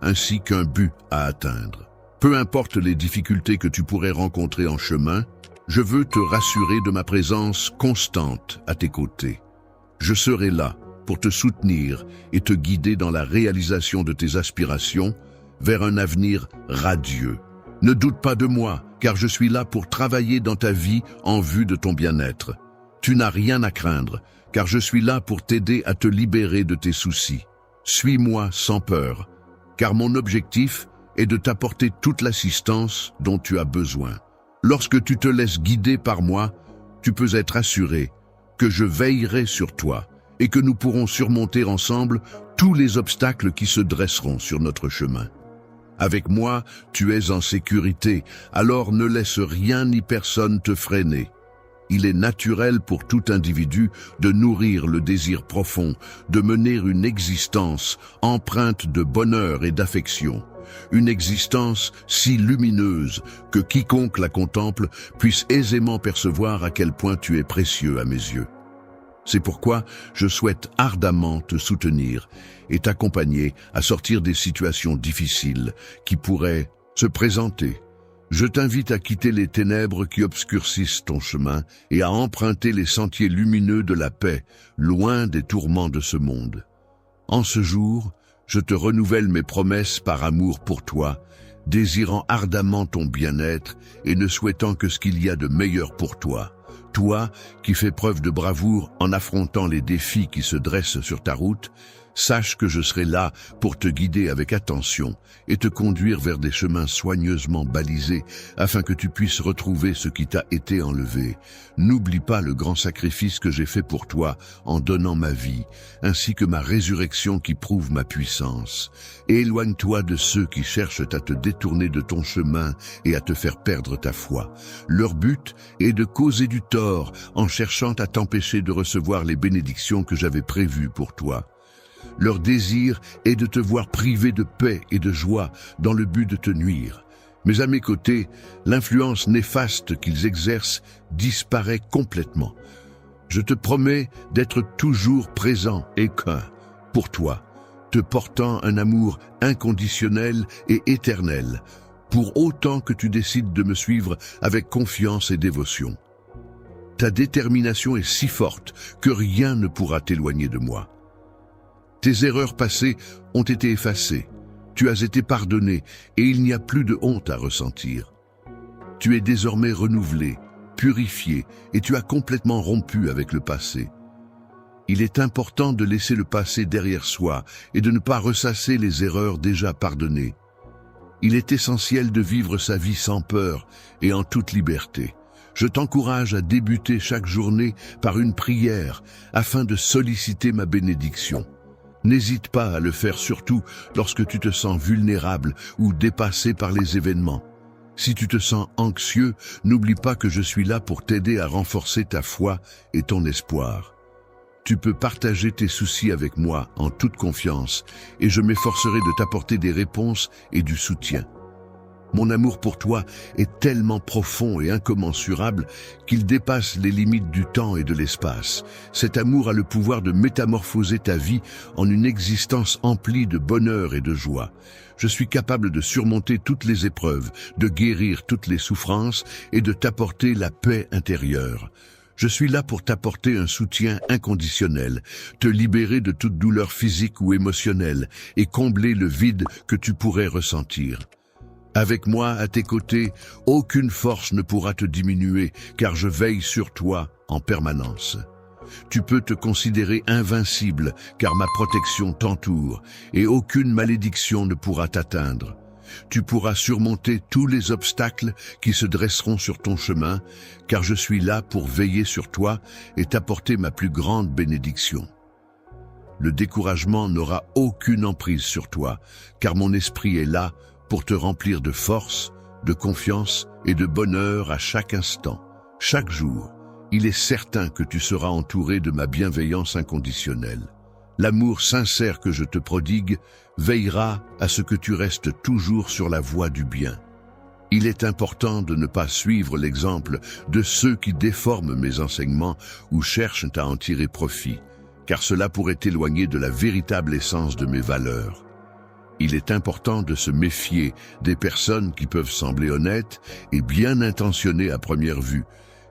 ainsi qu'un but à atteindre. Peu importe les difficultés que tu pourrais rencontrer en chemin, je veux te rassurer de ma présence constante à tes côtés. Je serai là pour te soutenir et te guider dans la réalisation de tes aspirations vers un avenir radieux. Ne doute pas de moi, car je suis là pour travailler dans ta vie en vue de ton bien-être. Tu n'as rien à craindre, car je suis là pour t'aider à te libérer de tes soucis. Suis-moi sans peur, car mon objectif est de t'apporter toute l'assistance dont tu as besoin. Lorsque tu te laisses guider par moi, tu peux être assuré que je veillerai sur toi et que nous pourrons surmonter ensemble tous les obstacles qui se dresseront sur notre chemin. Avec moi, tu es en sécurité, alors ne laisse rien ni personne te freiner. Il est naturel pour tout individu de nourrir le désir profond, de mener une existence empreinte de bonheur et d'affection. Une existence si lumineuse que quiconque la contemple puisse aisément percevoir à quel point tu es précieux à mes yeux. C'est pourquoi je souhaite ardemment te soutenir et t'accompagner à sortir des situations difficiles qui pourraient se présenter. Je t'invite à quitter les ténèbres qui obscurcissent ton chemin et à emprunter les sentiers lumineux de la paix, loin des tourments de ce monde. En ce jour, je te renouvelle mes promesses par amour pour toi, désirant ardemment ton bien-être et ne souhaitant que ce qu'il y a de meilleur pour toi. Toi, qui fais preuve de bravoure en affrontant les défis qui se dressent sur ta route, sache que je serai là pour te guider avec attention et te conduire vers des chemins soigneusement balisés afin que tu puisses retrouver ce qui t'a été enlevé. N'oublie pas le grand sacrifice que j'ai fait pour toi en donnant ma vie, ainsi que ma résurrection qui prouve ma puissance. Éloigne-toi de ceux qui cherchent à te détourner de ton chemin et à te faire perdre ta foi. Leur but est de causer du tort en cherchant à t'empêcher de recevoir les bénédictions que j'avais prévues pour toi. Leur désir est de te voir privé de paix et de joie dans le but de te nuire. Mais à mes côtés, l'influence néfaste qu'ils exercent disparaît complètement. Je te promets d'être toujours présent et qu'un, pour toi, te portant un amour inconditionnel et éternel, pour autant que tu décides de me suivre avec confiance et dévotion. Ta détermination est si forte que rien ne pourra t'éloigner de moi. Tes erreurs passées ont été effacées, tu as été pardonné et il n'y a plus de honte à ressentir. Tu es désormais renouvelé, purifié et tu as complètement rompu avec le passé. Il est important de laisser le passé derrière soi et de ne pas ressasser les erreurs déjà pardonnées. Il est essentiel de vivre sa vie sans peur et en toute liberté. Je t'encourage à débuter chaque journée par une prière afin de solliciter ma bénédiction. N'hésite pas à le faire, surtout lorsque tu te sens vulnérable ou dépassé par les événements. Si tu te sens anxieux, n'oublie pas que je suis là pour t'aider à renforcer ta foi et ton espoir. Tu peux partager tes soucis avec moi en toute confiance et je m'efforcerai de t'apporter des réponses et du soutien. Mon amour pour toi est tellement profond et incommensurable qu'il dépasse les limites du temps et de l'espace. Cet amour a le pouvoir de métamorphoser ta vie en une existence emplie de bonheur et de joie. Je suis capable de surmonter toutes les épreuves, de guérir toutes les souffrances et de t'apporter la paix intérieure. Je suis là pour t'apporter un soutien inconditionnel, te libérer de toute douleur physique ou émotionnelle et combler le vide que tu pourrais ressentir. Avec moi à tes côtés, aucune force ne pourra te diminuer, car je veille sur toi en permanence. Tu peux te considérer invincible, car ma protection t'entoure, et aucune malédiction ne pourra t'atteindre. Tu pourras surmonter tous les obstacles qui se dresseront sur ton chemin, car je suis là pour veiller sur toi et t'apporter ma plus grande bénédiction. Le découragement n'aura aucune emprise sur toi, car mon esprit est là pour te remplir de force, de confiance et de bonheur à chaque instant. Chaque jour, il est certain que tu seras entouré de ma bienveillance inconditionnelle. L'amour sincère que je te prodigue veillera à ce que tu restes toujours sur la voie du bien. Il est important de ne pas suivre l'exemple de ceux qui déforment mes enseignements ou cherchent à en tirer profit, car cela pourrait t'éloigner de la véritable essence de mes valeurs. Il est important de se méfier des personnes qui peuvent sembler honnêtes et bien intentionnées à première vue,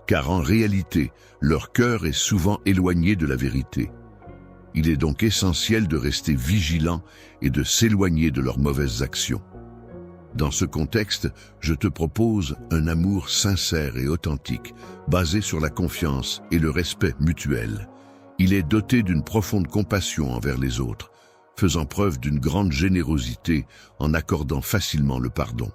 car en réalité, leur cœur est souvent éloigné de la vérité. Il est donc essentiel de rester vigilant et de s'éloigner de leurs mauvaises actions. Dans ce contexte, je te propose un amour sincère et authentique, basé sur la confiance et le respect mutuel. Il est doté d'une profonde compassion envers les autres, faisant preuve d'une grande générosité en accordant facilement le pardon.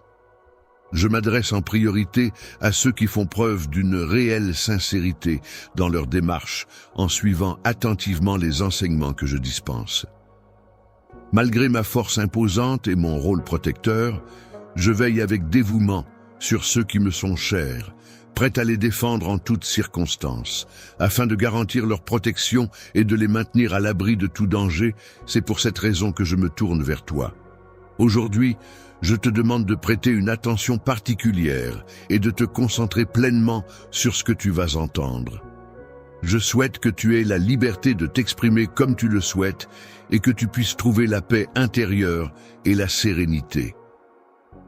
Je m'adresse en priorité à ceux qui font preuve d'une réelle sincérité dans leur démarche, en suivant attentivement les enseignements que je dispense. Malgré ma force imposante et mon rôle protecteur, je veille avec dévouement sur ceux qui me sont chers, prêt à les défendre en toutes circonstances. Afin de garantir leur protection et de les maintenir à l'abri de tout danger, c'est pour cette raison que je me tourne vers toi. Aujourd'hui, je te demande de prêter une attention particulière et de te concentrer pleinement sur ce que tu vas entendre. Je souhaite que tu aies la liberté de t'exprimer comme tu le souhaites et que tu puisses trouver la paix intérieure et la sérénité.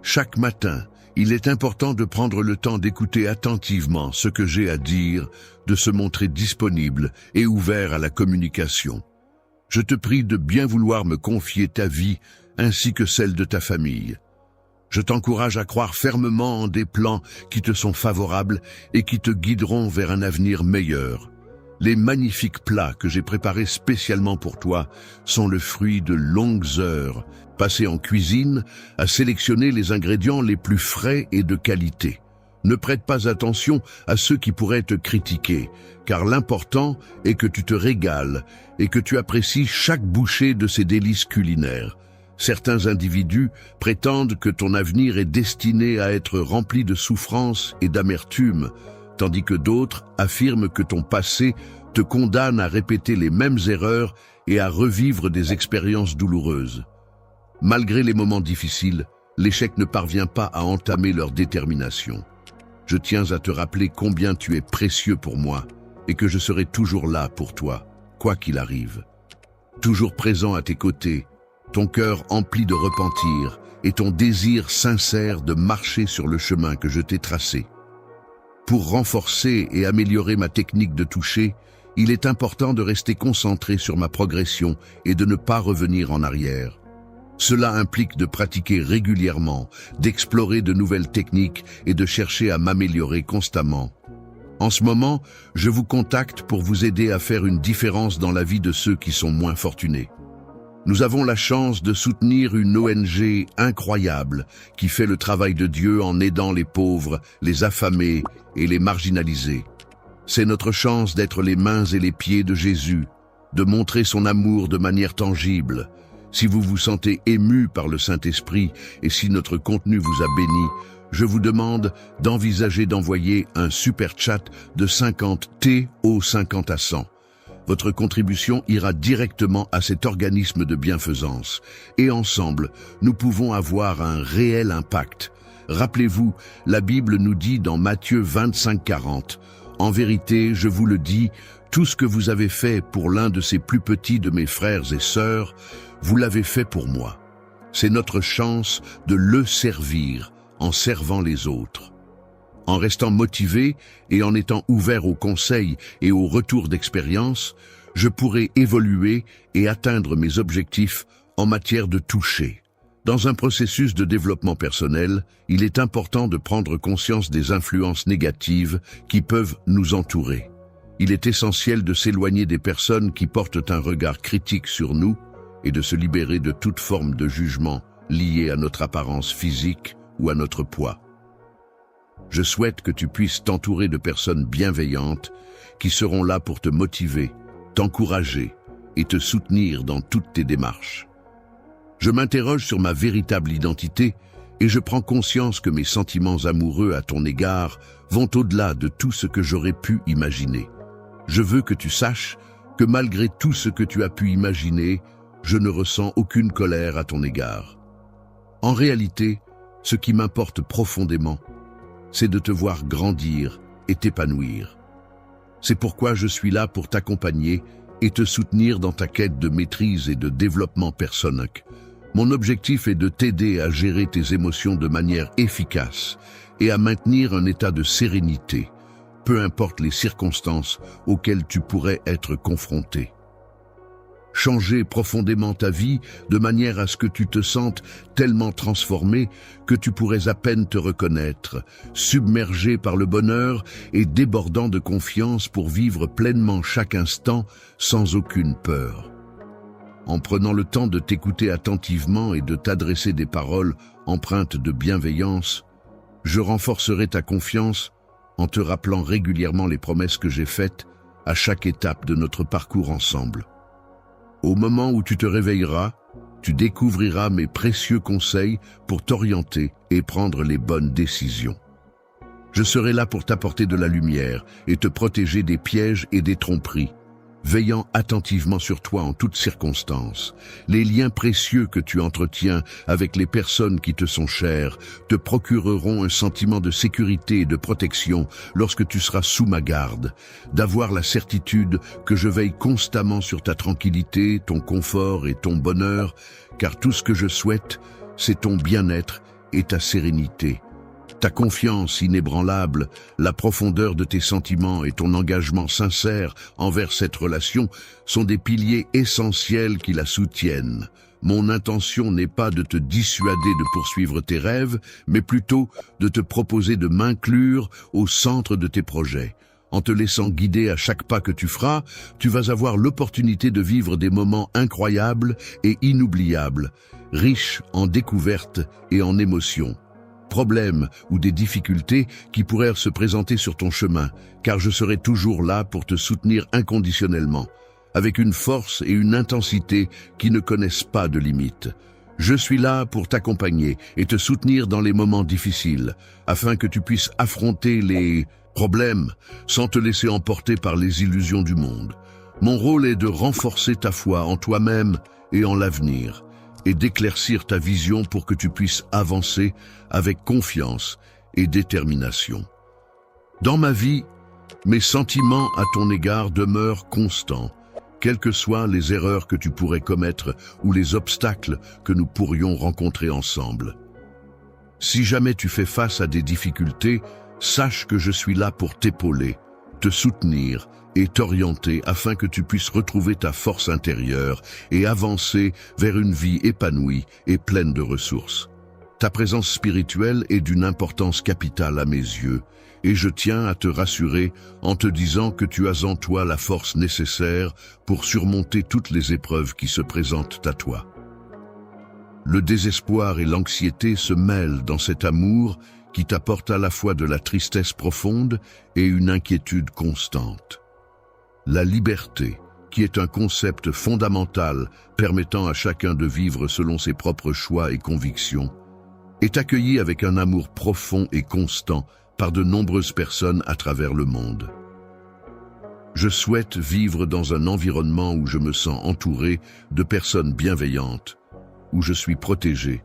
Chaque matin, il est important de prendre le temps d'écouter attentivement ce que j'ai à dire, de se montrer disponible et ouvert à la communication. Je te prie de bien vouloir me confier ta vie ainsi que celle de ta famille. Je t'encourage à croire fermement en des plans qui te sont favorables et qui te guideront vers un avenir meilleur. Les magnifiques plats que j'ai préparés spécialement pour toi sont le fruit de longues heures passées en cuisine à sélectionner les ingrédients les plus frais et de qualité. Ne prête pas attention à ceux qui pourraient te critiquer, car l'important est que tu te régales et que tu apprécies chaque bouchée de ces délices culinaires. Certains individus prétendent que ton avenir est destiné à être rempli de souffrance et d'amertume, tandis que d'autres affirment que ton passé te condamne à répéter les mêmes erreurs et à revivre des expériences douloureuses. Malgré les moments difficiles, l'échec ne parvient pas à entamer leur détermination. Je tiens à te rappeler combien tu es précieux pour moi et que je serai toujours là pour toi, quoi qu'il arrive. Toujours présent à tes côtés, ton cœur empli de repentir et ton désir sincère de marcher sur le chemin que je t'ai tracé. Pour renforcer et améliorer ma technique de toucher, il est important de rester concentré sur ma progression et de ne pas revenir en arrière. Cela implique de pratiquer régulièrement, d'explorer de nouvelles techniques et de chercher à m'améliorer constamment. En ce moment, je vous contacte pour vous aider à faire une différence dans la vie de ceux qui sont moins fortunés. Nous avons la chance de soutenir une ONG incroyable qui fait le travail de Dieu en aidant les pauvres, les affamés et les marginalisés. C'est notre chance d'être les mains et les pieds de Jésus, de montrer son amour de manière tangible. Si vous vous sentez ému par le Saint-Esprit et si notre contenu vous a béni, je vous demande d'envisager d'envoyer un super chat de 50 T au 50 à 100. Votre contribution ira directement à cet organisme de bienfaisance. Et ensemble, nous pouvons avoir un réel impact. Rappelez-vous, la Bible nous dit dans Matthieu 25:40, « En vérité, je vous le dis, tout ce que vous avez fait pour l'un de ces plus petits de mes frères et sœurs, vous l'avez fait pour moi. » C'est notre chance de le servir en servant les autres. En restant motivé et en étant ouvert aux conseils et aux retours d'expérience, je pourrai évoluer et atteindre mes objectifs en matière de toucher. Dans un processus de développement personnel, il est important de prendre conscience des influences négatives qui peuvent nous entourer. Il est essentiel de s'éloigner des personnes qui portent un regard critique sur nous et de se libérer de toute forme de jugement lié à notre apparence physique ou à notre poids. Je souhaite que tu puisses t'entourer de personnes bienveillantes qui seront là pour te motiver, t'encourager et te soutenir dans toutes tes démarches. Je m'interroge sur ma véritable identité et je prends conscience que mes sentiments amoureux à ton égard vont au-delà de tout ce que j'aurais pu imaginer. Je veux que tu saches que malgré tout ce que tu as pu imaginer, je ne ressens aucune colère à ton égard. En réalité, ce qui m'importe profondément, c'est de te voir grandir et t'épanouir. C'est pourquoi je suis là pour t'accompagner et te soutenir dans ta quête de maîtrise et de développement personnel. Mon objectif est de t'aider à gérer tes émotions de manière efficace et à maintenir un état de sérénité, peu importe les circonstances auxquelles tu pourrais être confronté. Changer profondément ta vie de manière à ce que tu te sentes tellement transformé que tu pourrais à peine te reconnaître, submergé par le bonheur et débordant de confiance pour vivre pleinement chaque instant sans aucune peur. En prenant le temps de t'écouter attentivement et de t'adresser des paroles empreintes de bienveillance, je renforcerai ta confiance en te rappelant régulièrement les promesses que j'ai faites à chaque étape de notre parcours ensemble. Au moment où tu te réveilleras, tu découvriras mes précieux conseils pour t'orienter et prendre les bonnes décisions. Je serai là pour t'apporter de la lumière et te protéger des pièges et des tromperies, veillant attentivement sur toi en toutes circonstances. Les liens précieux que tu entretiens avec les personnes qui te sont chères te procureront un sentiment de sécurité et de protection lorsque tu seras sous ma garde, d'avoir la certitude que je veille constamment sur ta tranquillité, ton confort et ton bonheur, car tout ce que je souhaite, c'est ton bien-être et ta sérénité. Ta confiance inébranlable, la profondeur de tes sentiments et ton engagement sincère envers cette relation sont des piliers essentiels qui la soutiennent. Mon intention n'est pas de te dissuader de poursuivre tes rêves, mais plutôt de te proposer de m'inclure au centre de tes projets. En te laissant guider à chaque pas que tu feras, tu vas avoir l'opportunité de vivre des moments incroyables et inoubliables, riches en découvertes et en émotions. Problèmes ou des difficultés qui pourraient se présenter sur ton chemin, car je serai toujours là pour te soutenir inconditionnellement, avec une force et une intensité qui ne connaissent pas de limites. Je suis là pour t'accompagner et te soutenir dans les moments difficiles, afin que tu puisses affronter les problèmes sans te laisser emporter par les illusions du monde. Mon rôle est de renforcer ta foi en toi-même et en l'avenir, et d'éclaircir ta vision pour que tu puisses avancer avec confiance et détermination. Dans ma vie, mes sentiments à ton égard demeurent constants, quelles que soient les erreurs que tu pourrais commettre ou les obstacles que nous pourrions rencontrer ensemble. Si jamais tu fais face à des difficultés, sache que je suis là pour t'épauler, te soutenir et t'orienter afin que tu puisses retrouver ta force intérieure et avancer vers une vie épanouie et pleine de ressources. Ta présence spirituelle est d'une importance capitale à mes yeux, et je tiens à te rassurer en te disant que tu as en toi la force nécessaire pour surmonter toutes les épreuves qui se présentent à toi. Le désespoir et l'anxiété se mêlent dans cet amour qui t'apporte à la fois de la tristesse profonde et une inquiétude constante. La liberté, qui est un concept fondamental permettant à chacun de vivre selon ses propres choix et convictions, est accueillie avec un amour profond et constant par de nombreuses personnes à travers le monde. Je souhaite vivre dans un environnement où je me sens entouré de personnes bienveillantes, où je suis protégé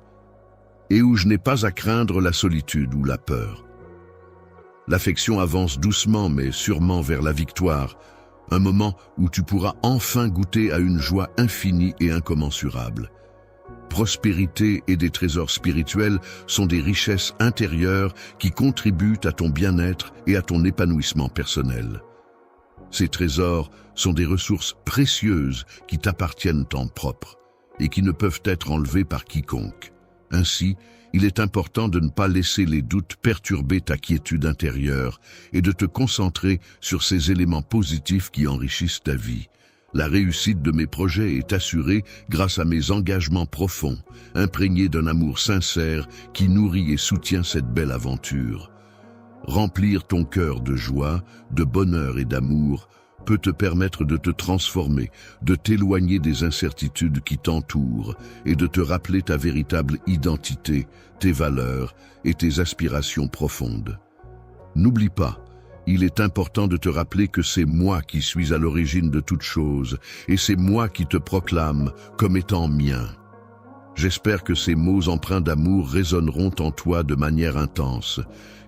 et où je n'ai pas à craindre la solitude ou la peur. L'affection avance doucement mais sûrement vers la victoire, un moment où tu pourras enfin goûter à une joie infinie et incommensurable. Prospérité et des trésors spirituels sont des richesses intérieures qui contribuent à ton bien-être et à ton épanouissement personnel. Ces trésors sont des ressources précieuses qui t'appartiennent en propre et qui ne peuvent être enlevés par quiconque. Ainsi, il est important de ne pas laisser les doutes perturber ta quiétude intérieure et de te concentrer sur ces éléments positifs qui enrichissent ta vie. La réussite de mes projets est assurée grâce à mes engagements profonds, imprégnés d'un amour sincère qui nourrit et soutient cette belle aventure. Remplir ton cœur de joie, de bonheur et d'amour peut te permettre de te transformer, de t'éloigner des incertitudes qui t'entourent et de te rappeler ta véritable identité, tes valeurs et tes aspirations profondes. N'oublie pas, il est important de te rappeler que c'est moi qui suis à l'origine de toute chose et c'est moi qui te proclame comme étant mien. J'espère que ces mots empreints d'amour résonneront en toi de manière intense,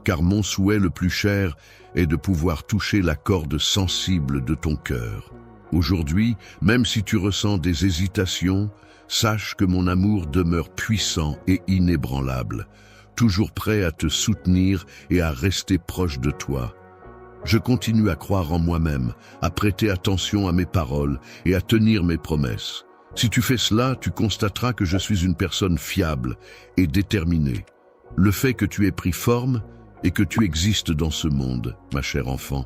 car mon souhait le plus cher est de pouvoir toucher la corde sensible de ton cœur. Aujourd'hui, même si tu ressens des hésitations, sache que mon amour demeure puissant et inébranlable, toujours prêt à te soutenir et à rester proche de toi. Je continue à croire en moi-même, à prêter attention à mes paroles et à tenir mes promesses. Si tu fais cela, tu constateras que je suis une personne fiable et déterminée. Le fait que tu aies pris forme et que tu existes dans ce monde, ma chère enfant,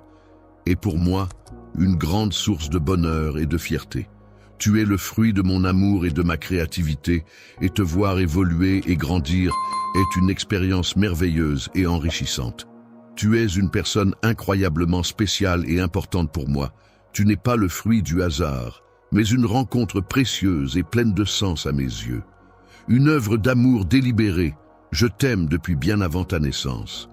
est pour moi une grande source de bonheur et de fierté. Tu es le fruit de mon amour et de ma créativité, et te voir évoluer et grandir est une expérience merveilleuse et enrichissante. Tu es une personne incroyablement spéciale et importante pour moi. Tu n'es pas le fruit du hasard, mais une rencontre précieuse et pleine de sens à mes yeux. Une œuvre d'amour délibérée. Je t'aime depuis bien avant ta naissance.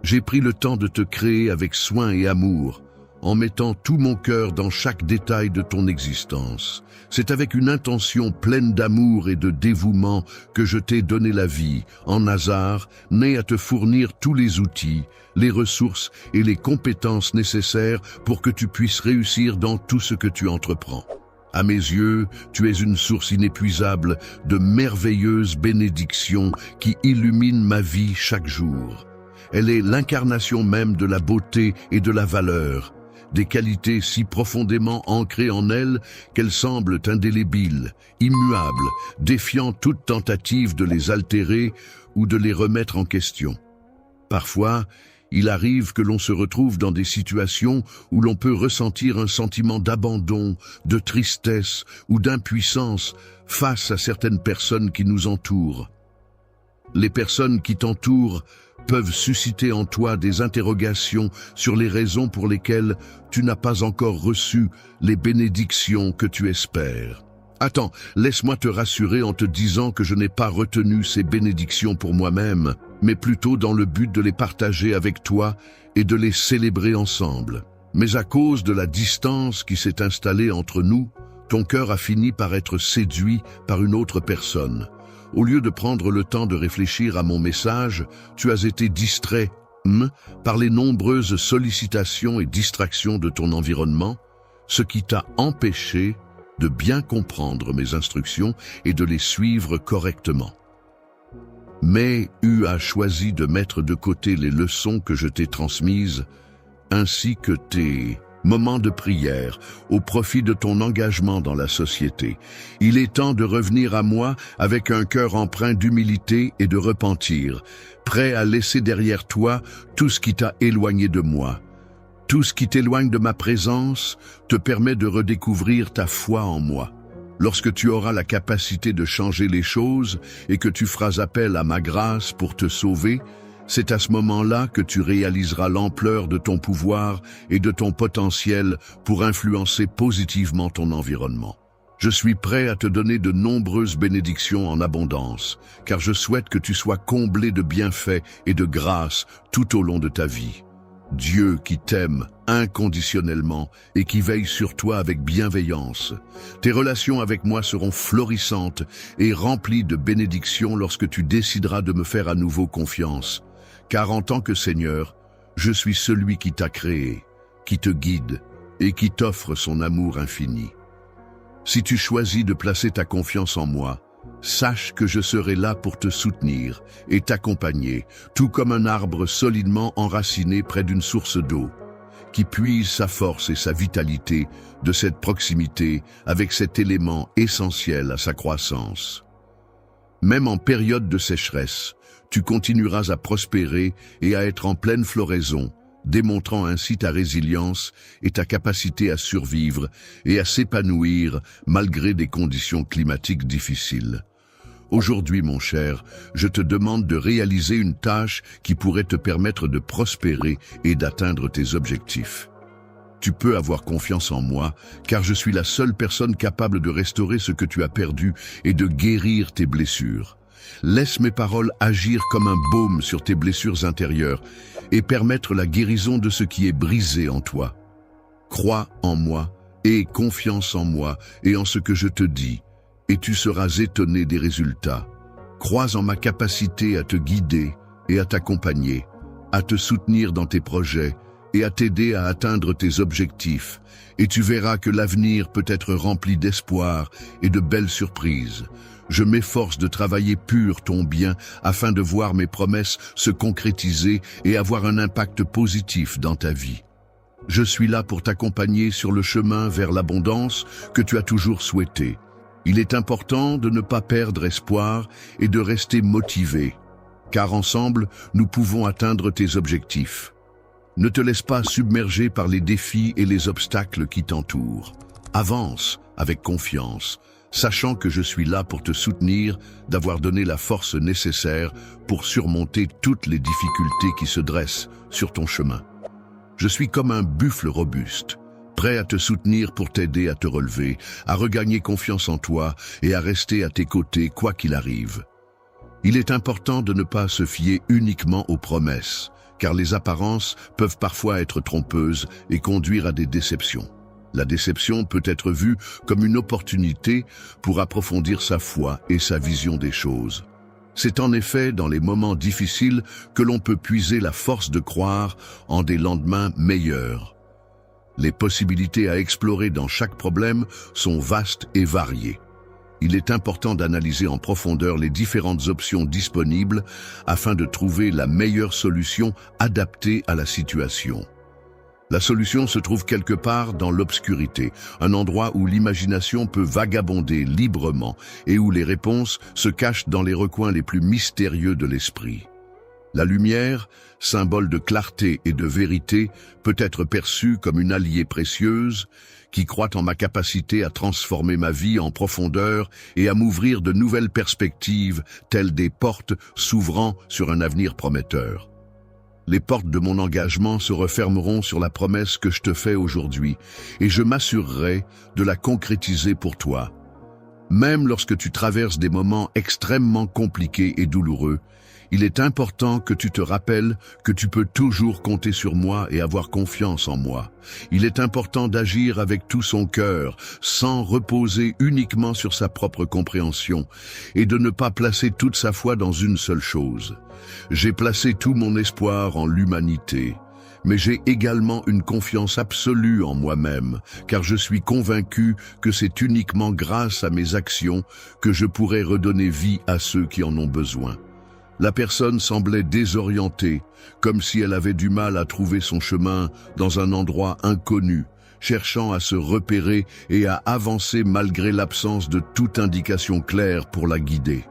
J'ai pris le temps de te créer avec soin et amour, en mettant tout mon cœur dans chaque détail de ton existence. C'est avec une intention pleine d'amour et de dévouement que je t'ai donné la vie, en hasard, né à te fournir tous les outils, les ressources et les compétences nécessaires pour que tu puisses réussir dans tout ce que tu entreprends. À mes yeux, tu es une source inépuisable de merveilleuses bénédictions qui illuminent ma vie chaque jour. Elle est l'incarnation même de la beauté et de la valeur, des qualités si profondément ancrées en elle qu'elles semblent indélébiles, immuables, défiant toute tentative de les altérer ou de les remettre en question. Parfois, il arrive que l'on se retrouve dans des situations où l'on peut ressentir un sentiment d'abandon, de tristesse ou d'impuissance face à certaines personnes qui nous entourent. Les personnes qui t'entourent peuvent susciter en toi des interrogations sur les raisons pour lesquelles tu n'as pas encore reçu les bénédictions que tu espères. Attends, laisse-moi te rassurer en te disant que je n'ai pas retenu ces bénédictions pour moi-même, mais plutôt dans le but de les partager avec toi et de les célébrer ensemble. Mais à cause de la distance qui s'est installée entre nous, ton cœur a fini par être séduit par une autre personne. Au lieu de prendre le temps de réfléchir à mon message, tu as été distrait par les nombreuses sollicitations et distractions de ton environnement, ce qui t'a empêché de bien comprendre mes instructions et de les suivre correctement. Mais tu as choisi de mettre de côté les leçons que je t'ai transmises, ainsi que tes Moment de prière, au profit de ton engagement dans la société. Il est temps de revenir à moi avec un cœur empreint d'humilité et de repentir, prêt à laisser derrière toi tout ce qui t'a éloigné de moi. Tout ce qui t'éloigne de ma présence te permet de redécouvrir ta foi en moi. Lorsque tu auras la capacité de changer les choses et que tu feras appel à ma grâce pour te sauver, c'est à ce moment-là que tu réaliseras l'ampleur de ton pouvoir et de ton potentiel pour influencer positivement ton environnement. Je suis prêt à te donner de nombreuses bénédictions en abondance, car je souhaite que tu sois comblé de bienfaits et de grâce tout au long de ta vie. Dieu qui t'aime inconditionnellement et qui veille sur toi avec bienveillance. Tes relations avec moi seront florissantes et remplies de bénédictions lorsque tu décideras de me faire à nouveau confiance. Car en tant que Seigneur, je suis celui qui t'a créé, qui te guide et qui t'offre son amour infini. Si tu choisis de placer ta confiance en moi, sache que je serai là pour te soutenir et t'accompagner, tout comme un arbre solidement enraciné près d'une source d'eau, qui puise sa force et sa vitalité de cette proximité avec cet élément essentiel à sa croissance. Même en période de sécheresse, tu continueras à prospérer et à être en pleine floraison, démontrant ainsi ta résilience et ta capacité à survivre et à s'épanouir malgré des conditions climatiques difficiles. Aujourd'hui, mon cher, je te demande de réaliser une tâche qui pourrait te permettre de prospérer et d'atteindre tes objectifs. Tu peux avoir confiance en moi, car je suis la seule personne capable de restaurer ce que tu as perdu et de guérir tes blessures. Laisse mes paroles agir comme un baume sur tes blessures intérieures et permettre la guérison de ce qui est brisé en toi. Crois en moi, aie confiance en moi et en ce que je te dis, et tu seras étonné des résultats. Crois en ma capacité à te guider et à t'accompagner, à te soutenir dans tes projets et à t'aider à atteindre tes objectifs, et tu verras que l'avenir peut être rempli d'espoir et de belles surprises. Je m'efforce de travailler pur ton bien afin de voir mes promesses se concrétiser et avoir un impact positif dans ta vie. Je suis là pour t'accompagner sur le chemin vers l'abondance que tu as toujours souhaité. Il est important de ne pas perdre espoir et de rester motivé, car ensemble, nous pouvons atteindre tes objectifs. Ne te laisse pas submerger par les défis et les obstacles qui t'entourent. Avance avec confiance, sachant que je suis là pour te soutenir, d'avoir donné la force nécessaire pour surmonter toutes les difficultés qui se dressent sur ton chemin. Je suis comme un buffle robuste, prêt à te soutenir pour t'aider à te relever, à regagner confiance en toi et à rester à tes côtés quoi qu'il arrive. Il est important de ne pas se fier uniquement aux promesses, car les apparences peuvent parfois être trompeuses et conduire à des déceptions. La déception peut être vue comme une opportunité pour approfondir sa foi et sa vision des choses. C'est en effet dans les moments difficiles que l'on peut puiser la force de croire en des lendemains meilleurs. Les possibilités à explorer dans chaque problème sont vastes et variées. Il est important d'analyser en profondeur les différentes options disponibles afin de trouver la meilleure solution adaptée à la situation. La solution se trouve quelque part dans l'obscurité, un endroit où l'imagination peut vagabonder librement et où les réponses se cachent dans les recoins les plus mystérieux de l'esprit. La lumière, symbole de clarté et de vérité, peut être perçue comme une alliée précieuse qui croit en ma capacité à transformer ma vie en profondeur et à m'ouvrir de nouvelles perspectives, telles des portes s'ouvrant sur un avenir prometteur. Les portes de mon engagement se refermeront sur la promesse que je te fais aujourd'hui, et je m'assurerai de la concrétiser pour toi. Même lorsque tu traverses des moments extrêmement compliqués et douloureux, il est important que tu te rappelles que tu peux toujours compter sur moi et avoir confiance en moi. Il est important d'agir avec tout son cœur, sans reposer uniquement sur sa propre compréhension, et de ne pas placer toute sa foi dans une seule chose. J'ai placé tout mon espoir en l'humanité, mais j'ai également une confiance absolue en moi-même, car je suis convaincu que c'est uniquement grâce à mes actions que je pourrai redonner vie à ceux qui en ont besoin. La personne semblait désorientée, comme si elle avait du mal à trouver son chemin dans un endroit inconnu, cherchant à se repérer et à avancer malgré l'absence de toute indication claire pour la guider.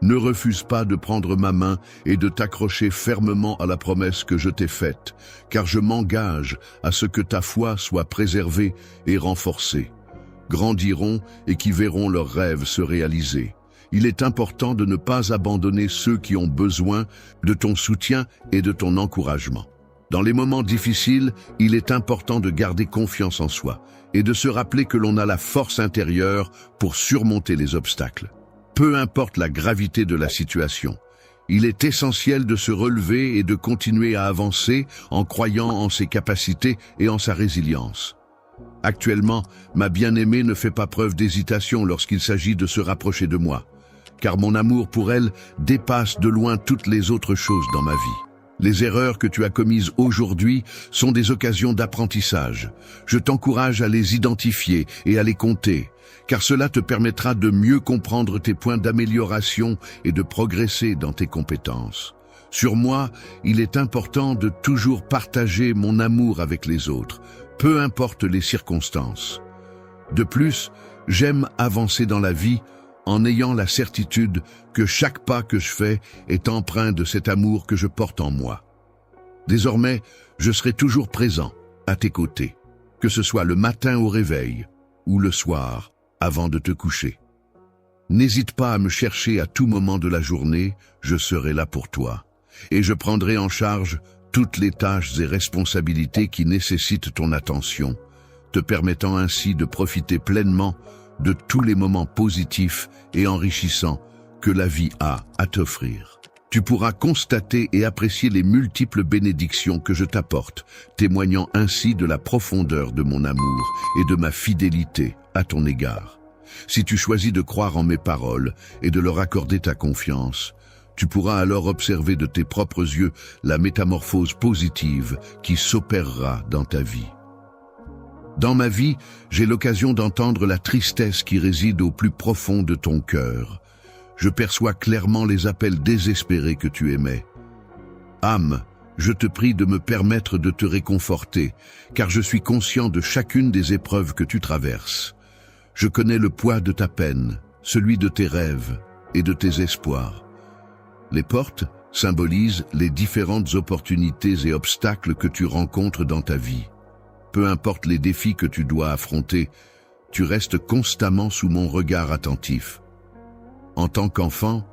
Ne refuse pas de prendre ma main et de t'accrocher fermement à la promesse que je t'ai faite, car je m'engage à ce que ta foi soit préservée et renforcée. Grandiront et qui verront leurs rêves se réaliser. Il est important de ne pas abandonner ceux qui ont besoin de ton soutien et de ton encouragement. Dans les moments difficiles, il est important de garder confiance en soi et de se rappeler que l'on a la force intérieure pour surmonter les obstacles. Peu importe la gravité de la situation, il est essentiel de se relever et de continuer à avancer en croyant en ses capacités et en sa résilience. Actuellement, ma bien-aimée ne fait pas preuve d'hésitation lorsqu'il s'agit de se rapprocher de moi, car mon amour pour elle dépasse de loin toutes les autres choses dans ma vie. Les erreurs que tu as commises aujourd'hui sont des occasions d'apprentissage. Je t'encourage à les identifier et à les compter, car cela te permettra de mieux comprendre tes points d'amélioration et de progresser dans tes compétences. Sur moi, il est important de toujours partager mon amour avec les autres, peu importe les circonstances. De plus, j'aime avancer dans la vie en ayant la certitude que chaque pas que je fais est empreint de cet amour que je porte en moi. Désormais, je serai toujours présent, à tes côtés, que ce soit le matin au réveil ou le soir, avant de te coucher. N'hésite pas à me chercher à tout moment de la journée, je serai là pour toi, et je prendrai en charge toutes les tâches et responsabilités qui nécessitent ton attention, te permettant ainsi de profiter pleinement de tous les moments positifs et enrichissants que la vie a à t'offrir. Tu pourras constater et apprécier les multiples bénédictions que je t'apporte, témoignant ainsi de la profondeur de mon amour et de ma fidélité à ton égard. Si tu choisis de croire en mes paroles et de leur accorder ta confiance, tu pourras alors observer de tes propres yeux la métamorphose positive qui s'opérera dans ta vie. Dans ma vie, j'ai l'occasion d'entendre la tristesse qui réside au plus profond de ton cœur. Je perçois clairement les appels désespérés que tu émets. Âme, je te prie de me permettre de te réconforter, car je suis conscient de chacune des épreuves que tu traverses. Je connais le poids de ta peine, celui de tes rêves et de tes espoirs. Les portes symbolisent les différentes opportunités et obstacles que tu rencontres dans ta vie. Peu importe les défis que tu dois affronter, tu restes constamment sous mon regard attentif. En tant qu'enfant,